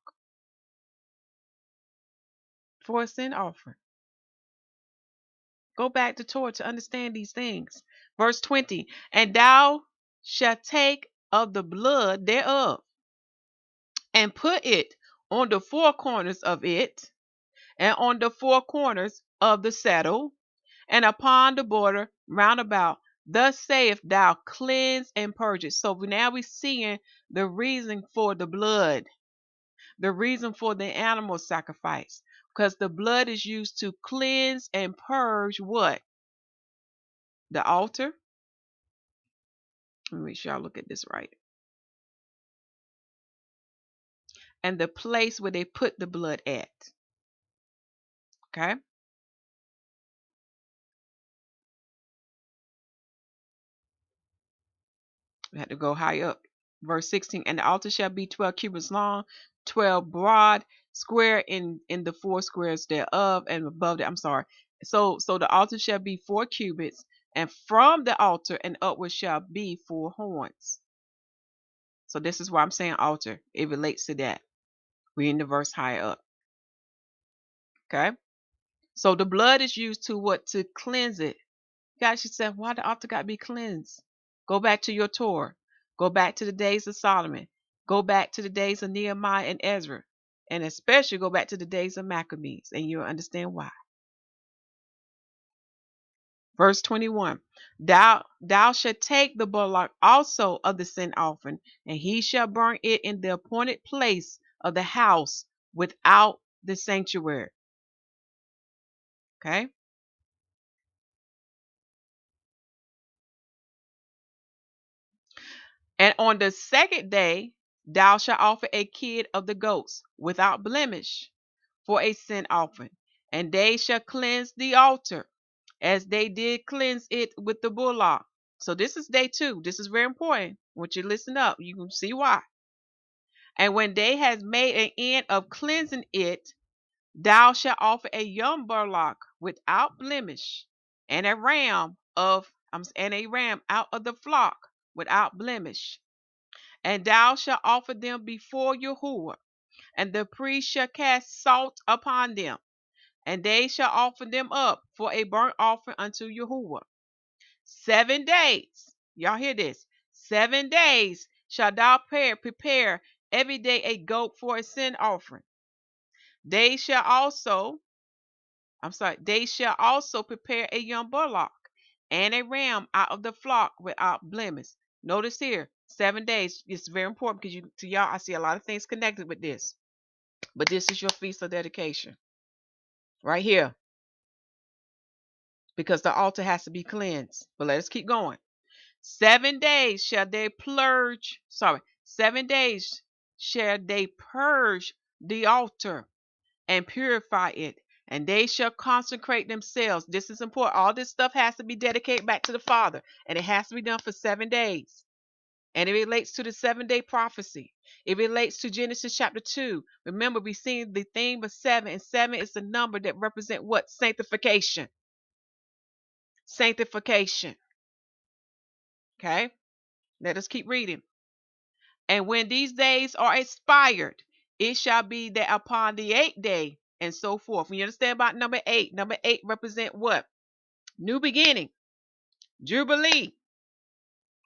for a sin offering. Go back to Torah to understand these things. Verse 20, and thou shalt take of the blood thereof, and put it on the four corners of it, and on the four corners of the saddle, and upon the border round about. Thus saith thou, cleanse and purge it. So now we're seeing the reason for the blood, the reason for the animal sacrifice, because the blood is used to cleanse and purge what? The altar. Let me make sure I look at this right. And the place where they put the blood at. Okay? We had to go high up. Verse 16, and the altar shall be 12 cubits long, 12 broad, square in the four squares thereof, and above that, I'm sorry. So the altar shall be 4 cubits, and from the altar and upward shall be 4 horns. So this is why I'm saying altar. It relates to that. We're in the verse higher up. Okay? So the blood is used to what? To cleanse it. You ask yourself, why the altar got to be cleansed? Go back to your Torah. Go back to the days of Solomon. Go back to the days of Nehemiah and Ezra. And especially go back to the days of Maccabees, and you'll understand why. Verse 21, thou shalt take the bullock also of the sin offering, and he shall burn it in the appointed place of the house without the sanctuary. Okay? And on the second day, thou shalt offer a kid of the goats without blemish for a sin offering, and they shall cleanse the altar as they did cleanse it with the bullock. So this is day 2. This is very important. I want you to listen up. You can see why. And when they has made an end of cleansing it, thou shalt offer a young bullock without blemish, and a ram out of the flock without blemish. And thou shalt offer them before Yahuwah, and the priest shall cast salt upon them, and they shall offer them up for a burnt offering unto Yahuwah. 7 days, y'all hear this? 7 days shall thou prepare every day a goat for a sin offering. They shall also, they shall also prepare a young bullock and a ram out of the flock without blemish. Notice here, 7 days. It's very important because to y'all, I see a lot of things connected with this. But this is your feast of dedication right here, because the altar has to be cleansed. But let us keep going. 7 days shall they purge. 7 days shall they purge the altar and purify it, and they shall consecrate themselves. This is important. All this stuff has to be dedicated back to the Father, and it has to be done for 7 days. And it relates to the 7-day prophecy. It relates to Genesis chapter 2. Remember, we've seen the theme of 7, and 7 is the number that represent what? Sanctification. Sanctification. Okay? Let us keep reading. And when these days are expired, it shall be that upon the 8th day, and so forth. When you understand about number 8, number 8 represent what? New beginning, Jubilee.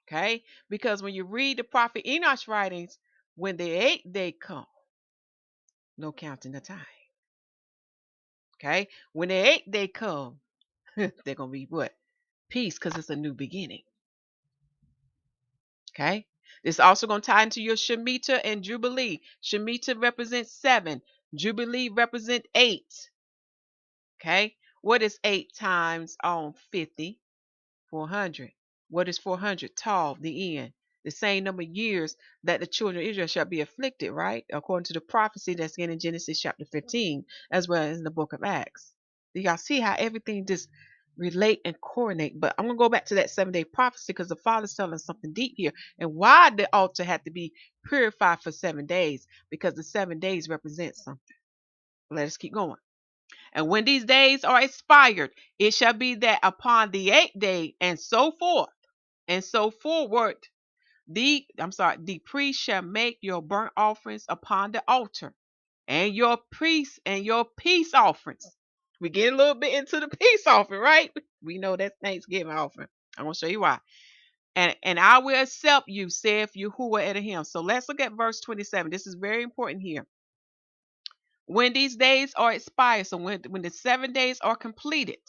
Okay? Because when you read the prophet Enoch's writings, when the 8th day come, no counting the time. Okay? When the 8th day come, they're going to be what? Peace, because it's a new beginning. Okay? It's also going to tie into your Shemitah and Jubilee. Shemitah represents 7. Jubilee represents 8. Okay? What is 8 times on 50? 400. What is 400? Tall, the end. The same number of years that the children of Israel shall be afflicted, right? According to the prophecy that's in Genesis chapter 15, as well as in the book of Acts. Do y'all see how everything just relate and coordinate? But I'm going to go back to that 7-day prophecy because the Father's telling us something deep here. And why the altar had to be purified for 7 days? Because the 7 days represent something. Let us keep going. And when these days are expired, it shall be that upon the 8th day, and so forth, and so forward, the priest shall make your burnt offerings upon the altar, and your priests and your peace offerings. We get a little bit into the peace offering, right? We know that's Thanksgiving offering. I'm gonna show you why. And I will accept you, saith Yahuwah Elohim. So let's look at verse 27. This is very important here. When these days are expired, so when the 7 days are completed,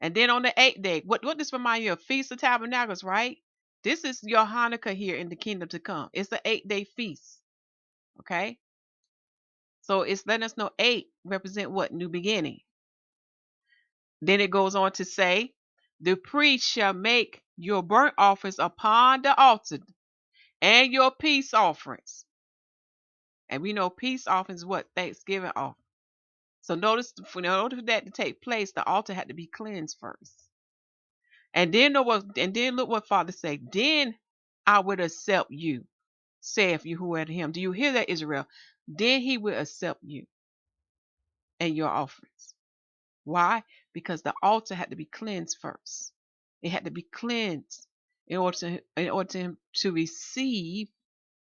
and then on the 8th day, what this remind you of? Feast of Tabernacles, right? This is your Hanukkah here in the kingdom to come. It's the 8-day feast. Okay? So it's letting us know 8 represent what? New beginning. Then it goes on to say, the priest shall make your burnt offerings upon the altar and your peace offerings. And we know peace offerings what? Thanksgiving offering. So notice, in order for that to take place, the altar had to be cleansed first. And then look what Father said. Then I would accept you, saith Yahuwah to him. Do you hear that, Israel? Then he will accept you and your offerings. Why? Because the altar had to be cleansed first. It had to be cleansed in order to receive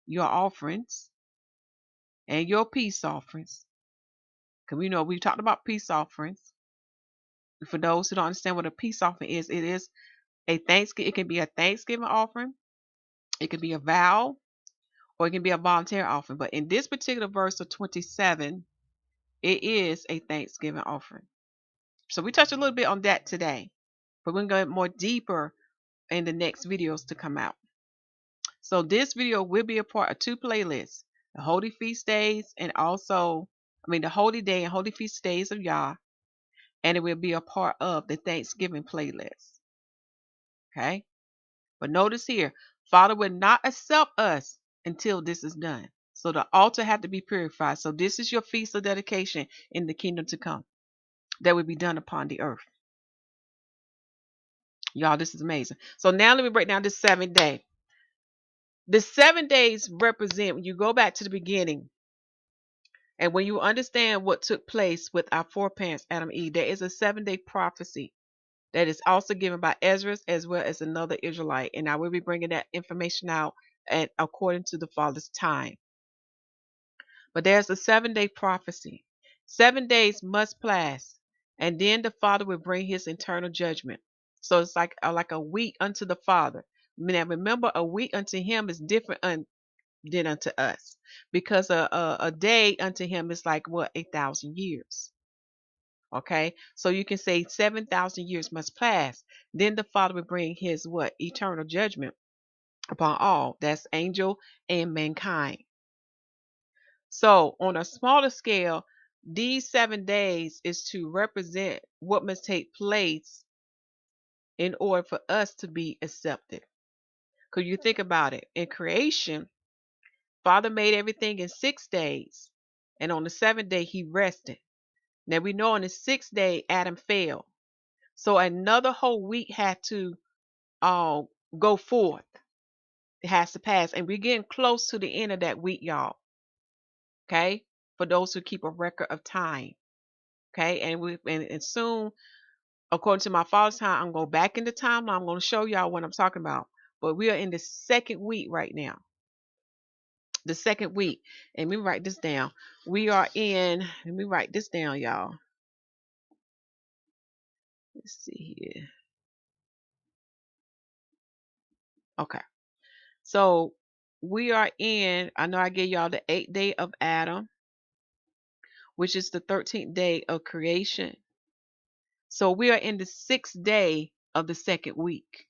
your offerings and your peace offerings. Because we know we've talked about peace offerings. For those who don't understand what a peace offering is, it is a Thanksgiving. It can be a Thanksgiving offering. It can be a vow, or it can be a voluntary offering. But in this particular verse of 27, it is a Thanksgiving offering. So we touched a little bit on that today, but we're going to go more deeper in the next videos to come out. So this video will be a part of 2 playlists, the Holy Feast Days and also, the Holy Day and Holy Feast Days of Yah, and it will be a part of the Thanksgiving playlist. Okay? But notice here, Father will not accept us until this is done. So the altar had to be purified. So this is your feast of dedication in the kingdom to come that will be done upon the earth. Y'all, this is amazing. So now let me break down this 7th day. The 7 days represent, when you go back to the beginning, and when you understand what took place with our foreparents, Adam and Eve, there is a 7-day prophecy that is also given by Ezra as well as another Israelite. And I will be bringing that information out and according to the Father's time. But there's a 7-day prophecy. 7 days must pass, and then the Father will bring his eternal judgment. So it's like a week unto the Father. Now remember, a week unto him is different than unto us, because a day unto him is like what, 1,000 years. Okay, so you can say 7,000 years must pass. Then the Father will bring his what, eternal judgment upon all. That's angel and mankind. So on a smaller scale, these 7 days is to represent what must take place in order for us to be accepted. Because you think about it, in creation, Father made everything in 6 days, and on the seventh day he rested. Now we know on the sixth day Adam fell, so another whole week had to uh, go forth. It has to pass, and we're getting close to the end of that week, y'all. Okay, for those who keep a record of time. Okay, and soon, according to my father's time, I'm going back in the timeline. I'm going to show y'all what I'm talking about. But we are in the second week right now. The second week. And let me write this down. We are in, let me write this down, y'all. Let's see here. Okay. So we are in, I know I gave y'all the 8th day of Adam, which is the 13th day of creation. So we are in the 6th day of the second week.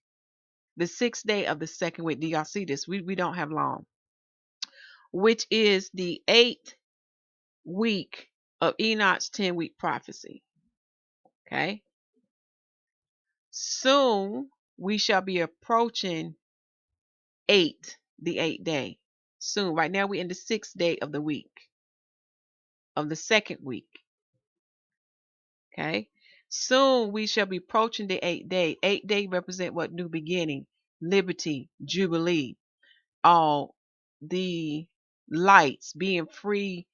The 6th day of the second week. Do y'all see this? We don't have long. Which is the 8th week of Enoch's 10-week prophecy. Okay. Soon we shall be approaching the 8th day. Soon. Right now we're in the 6th day of the week, of the second week. Okay. Soon we shall be approaching the 8th day. 8th day represent what? New beginning, liberty, jubilee, all the lights, being free,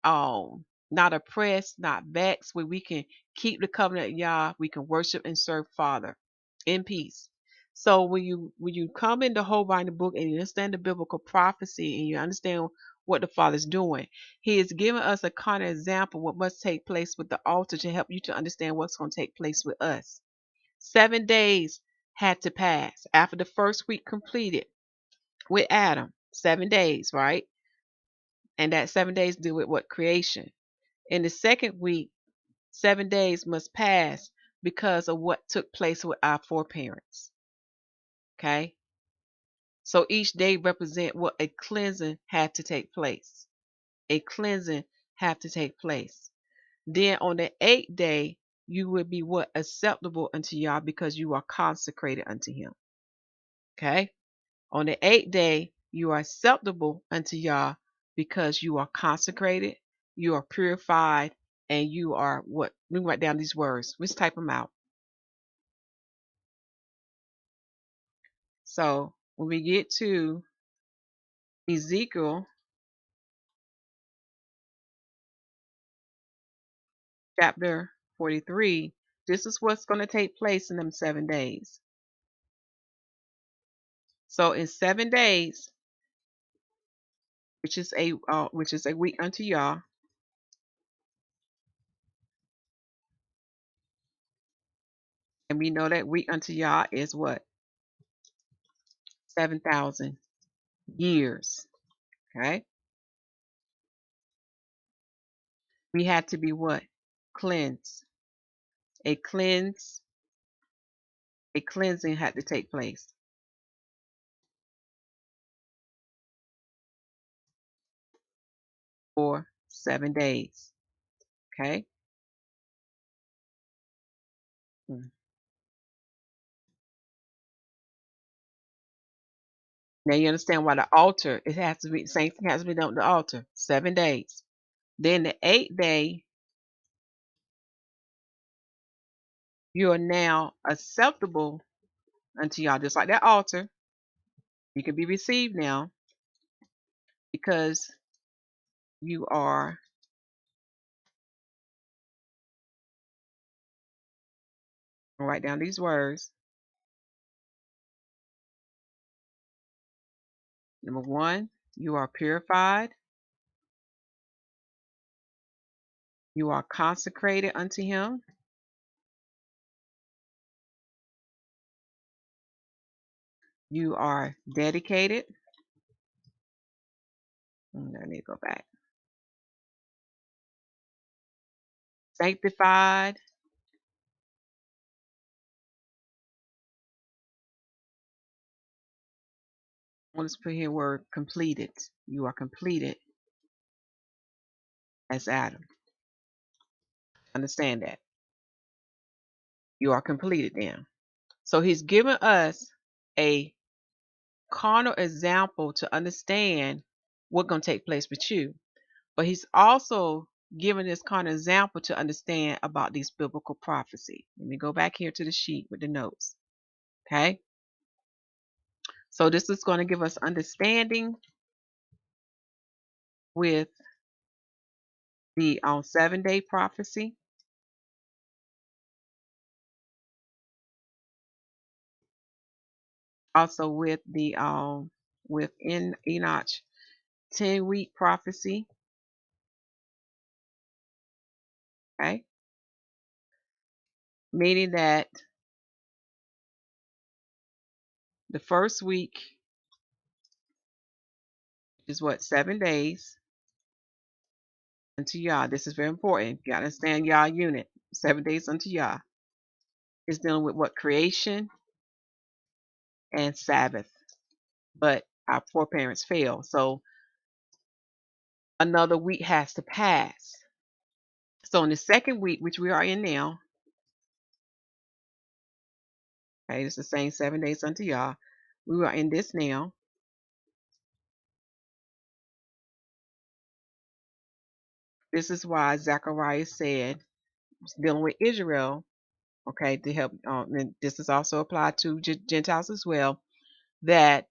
not oppressed, not vexed, where we can keep the covenant of Yah, we can worship and serve Father in peace. So when you come in the whole Bible book and you understand the biblical prophecy and you understand what the Father's doing, He is giving us a kind of example what must take place with the altar to help you to understand what's going to take place with us. 7 days had to pass after the first week completed with Adam. 7 days, right? And that 7 days deal with what? Creation. In the second week, 7 days must pass because of what took place with our foreparents. Okay? So each day represent what a cleansing had to take place. A cleansing had to take place. Then on the 8th day, you will be what? Acceptable unto Yah because you are consecrated unto him. Okay? On the 8th day, you are acceptable unto Yah because you are consecrated, you are purified, and you are what? Let me write down these words. Let's type them out. So when we get to Ezekiel chapter 43, this is what's going to take place in them 7 days. So in 7 days, which is a week unto Yah, and we know that week unto Yah is what? 7,000 years. Okay, we had to be what? Cleansed. A cleanse, a cleansing had to take place for 7 days. Okay. Mm. Now you understand why the altar, it has to be the same thing has to be done with the altar. 7 days. Then the 8th day, you are now acceptable unto Yah, just like that altar. You can be received now because you are, I'll write down these words. Number one, you are purified. You are consecrated unto him. You are dedicated. I need to go back. Sanctified. Let's put here word completed. You are completed as Adam. Understand that. You are completed then. So he's given us a carnal example to understand what's going to take place with you. But he's also given this carnal example to understand about these biblical prophecy. Let me go back here to the sheet with the notes. Okay. So this is going to give us understanding with the 7-day prophecy. Also with the within Enoch 10-week prophecy. Okay. Meaning that the first week is what? 7 days unto Yah. This is very important. You got to understand Yah unit. 7 days unto Yah is dealing with what? Creation and Sabbath. But our foreparents failed. So another week has to pass. So in the second week, which we are in now, okay, it's the same 7 days unto Yah. We are in this now. This is why Zechariah said, dealing with Israel, okay, to help, and this is also applied to Gentiles as well, that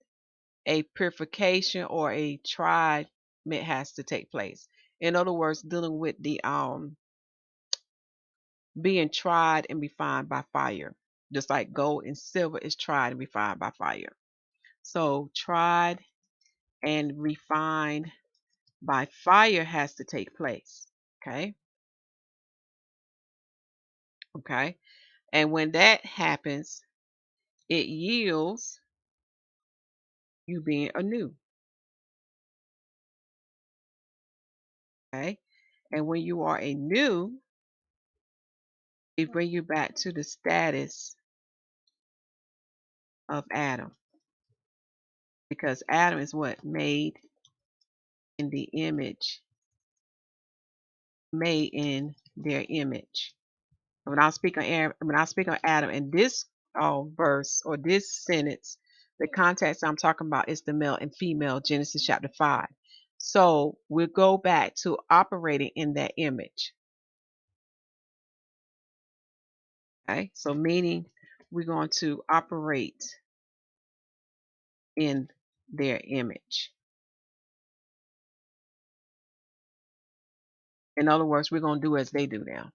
a purification or a trial has to take place. In other words, dealing with the being tried and refined by fire, just like gold and silver is tried and refined by fire. So tried and refined by fire has to take place. Okay. Okay. And when that happens, it yields you being anew. Okay. And when you are anew, it brings you back to the status of Adam. Because Adam is what? Made in the image, made in their image. When I speak on Adam in this verse or this sentence, the context I'm talking about is the male and female, Genesis chapter 5. So we'll go back to operating in that image. Okay, so meaning we're going to operate in their image. In other words, we're going to do as they do now.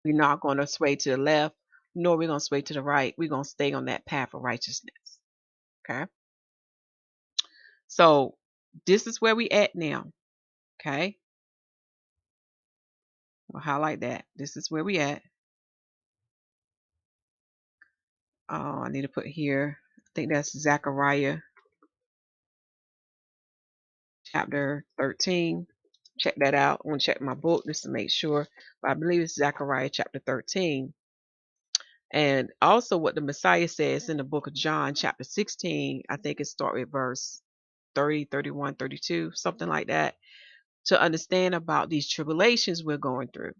We're not going to sway to the left, nor we're going to sway to the right. We're going to stay on that path of righteousness. Okay. So this is where we at now. Okay. We'll highlight that. This is where we at. I need to put here, I think that's Zechariah chapter 13. Check that out. I want to check my book just to make sure. But I believe it's Zechariah chapter 13. And also what the Messiah says in the book of John chapter 16. I think it starts with verse 30, 31, 32, something like that. To understand about these tribulations we're going through.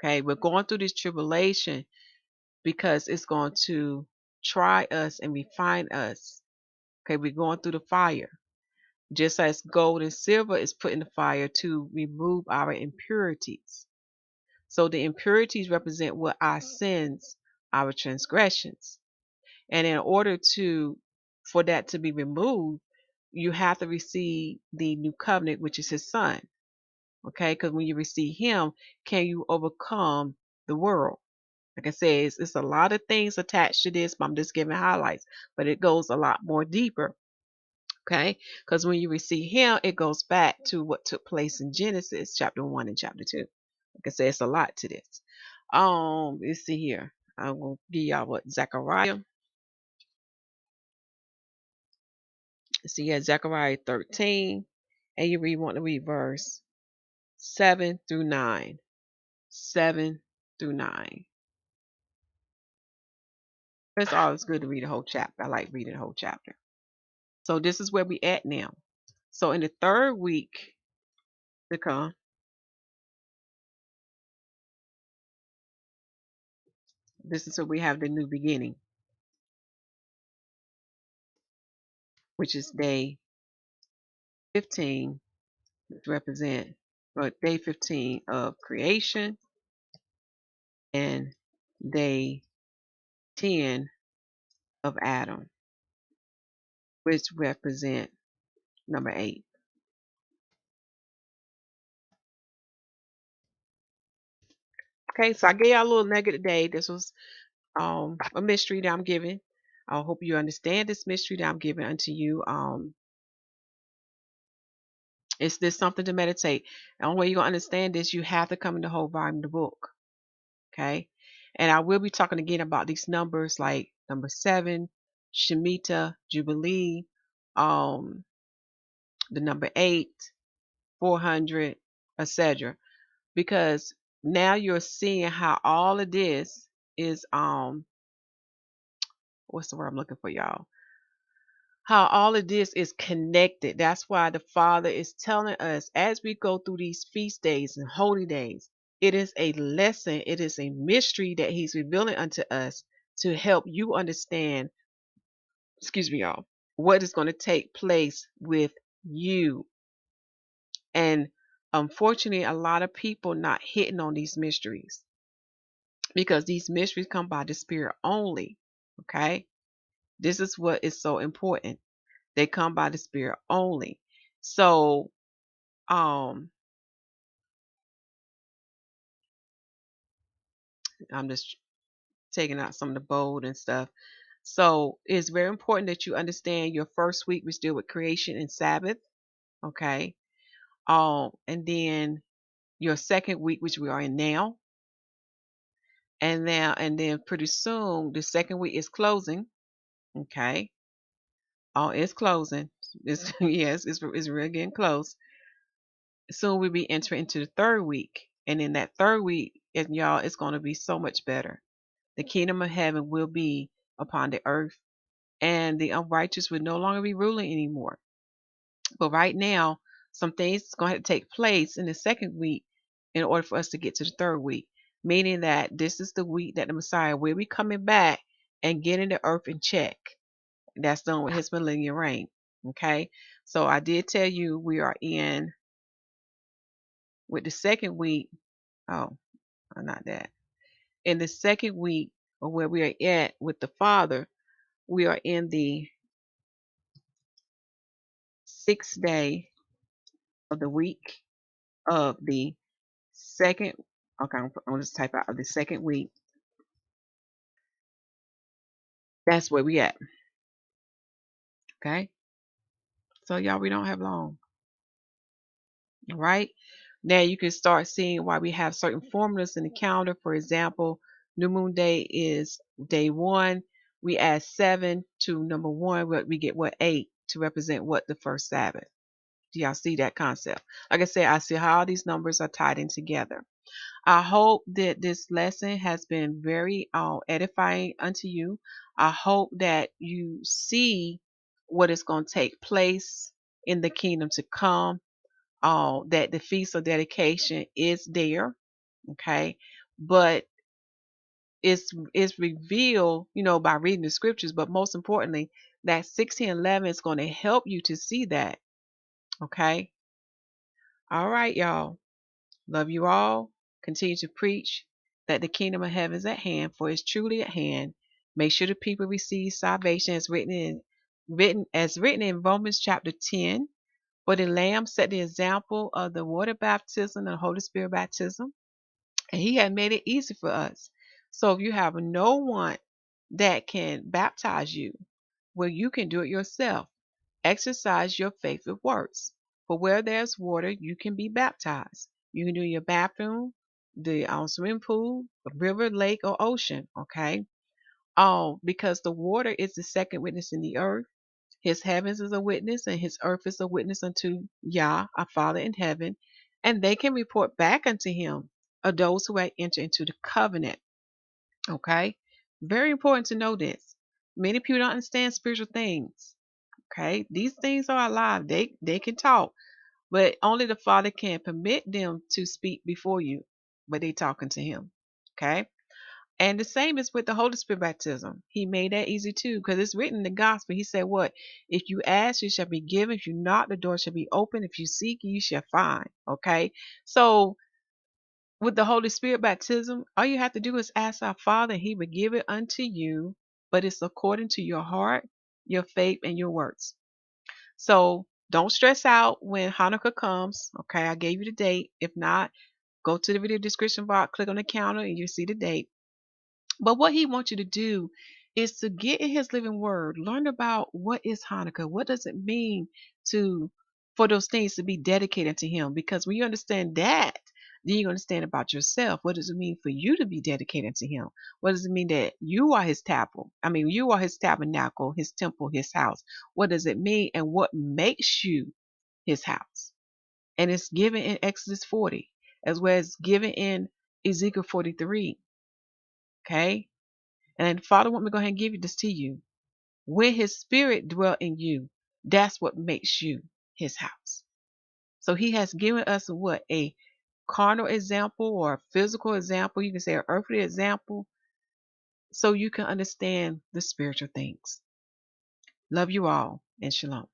Okay, we're going through this tribulation because it's going to try us and refine us. Okay, we're going through the fire. Just as gold and silver is put in the fire to remove our impurities. So the impurities represent what? Our sins, our transgressions. And in order for that to be removed, you have to receive the new covenant, which is his son. Okay, because when you receive him, can you overcome the world? Like I said, it's a lot of things attached to this, but I'm just giving highlights. But it goes a lot more deeper. Okay, because when you receive him, it goes back to what took place in Genesis chapter 1 and chapter 2. Like I said, it's a lot to this. Let's see here. I'm gonna give y'all what Zechariah. See here, Zechariah 13. and you want to read verse 7 through 9. 7 through 9. It's always good to read a whole chapter. I like reading a whole chapter. So this is where we at now. So in the third week to come, this is where we have the new beginning, which is day 15, which represent day 15 of creation, and day 10 of Adam, which represent number 8. Okay, so I gave y'all a little nugget today. This was a mystery that I'm giving. I hope you understand this mystery that I'm giving unto you. It's this something to meditate. The only way you're gonna understand this, you have to come in the whole volume of the book. Okay. And I will be talking again about these numbers like number 7, Shemitah, Jubilee, the number 8, 400, etc. Because now you're seeing how all of this is what's the word I'm looking for, y'all? How all of this is connected. That's why the Father is telling us as we go through these feast days and holy days, it is a lesson, it is a mystery that He's revealing unto us to help you understand, excuse me, y'all, what is going to take place with you. And unfortunately, a lot of people not hitting on these mysteries because these mysteries come by the Spirit only. Okay. This is what is so important. They come by the Spirit only. So, I'm just taking out some of the bold and stuff. So, it's very important that you understand your first week we deal with creation and Sabbath, okay? And then your second week, which we are in now, and then pretty soon the second week is closing, okay? Oh, it's closing. It's yes, it's really getting close. Soon we'll be entering into the third week. And in that third week, and y'all, it's going to be so much better. The kingdom of heaven will be upon the earth, and the unrighteous will no longer be ruling anymore. But right now, some things is going to have to take place in the second week in order for us to get to the third week, meaning that this is the week that the Messiah will be coming back and getting the earth in check. That's done with his millennial reign. Okay, so I did tell you we are in with the second week. Oh, not that. In the second week of where we are at with the Father, we are in the 6th day of the week of the second. Okay, I'm gonna just type out of the second week. That's where we at. Okay, so y'all, we don't have long. All right. Now you can start seeing why we have certain formulas in the calendar. For example, New Moon Day is day 1. We add 7 to number 1, but we get what 8 to represent what the first Sabbath. Do y'all see that concept? Like I said, I see how all these numbers are tied in together. I hope that this lesson has been very edifying unto you. I hope that you see what is going to take place in the kingdom to come. That the feast of dedication is there, okay, but it's revealed, by reading the scriptures. But most importantly, that 16:11 is going to help you to see that. Okay, all right, y'all. Love you all. Continue to preach that the kingdom of heaven is at hand, for it's truly at hand. Make sure the people receive salvation as written in Romans chapter 10. For the Lamb set the example of the water baptism and the Holy Spirit baptism, and He had made it easy for us. So if you have no one that can baptize you, well, you can do it yourself. Exercise your faith with works. For where there's water, you can be baptized. You can do it in your bathroom, the swimming pool, a river, lake, or ocean. Okay. Because the water is the second witness in the earth. His heavens is a witness, and his earth is a witness unto Yah, our Father in heaven, and they can report back unto him of those who had entered into the covenant. Okay? Very important to know this. Many people don't understand spiritual things. Okay? These things are alive. They can talk, but only the Father can permit them to speak before you, but they talking to him. Okay? And the same is with the Holy Spirit baptism. He made that easy too, because it's written in the gospel. He said, what? If you ask, you shall be given. If you knock, the door shall be open. If you seek, you shall find. Okay? So with the Holy Spirit baptism, all you have to do is ask our Father, and he will give it unto you, but it's according to your heart, your faith, and your works. So don't stress out when Hanukkah comes. Okay, I gave you the date. If not, go to the video description box, click on the calendar, and you'll see the date. But what he wants you to do is to get in his living word, learn about what is Hanukkah, what does it mean to for those things to be dedicated to him. Because when you understand that, then you understand about yourself. What does it mean for you to be dedicated to him? What does it mean that you are his tabernacle? I mean, you are his tabernacle, his temple, his house. What does it mean, and what makes you his house? And it's given in Exodus 40, as well as given in Ezekiel 43. Okay? And Father want me to go ahead and give this to you. When his spirit dwell in you, that's what makes you his house. So he has given us what? A carnal example or a physical example. You can say an earthly example, so you can understand the spiritual things. Love you all, and shalom.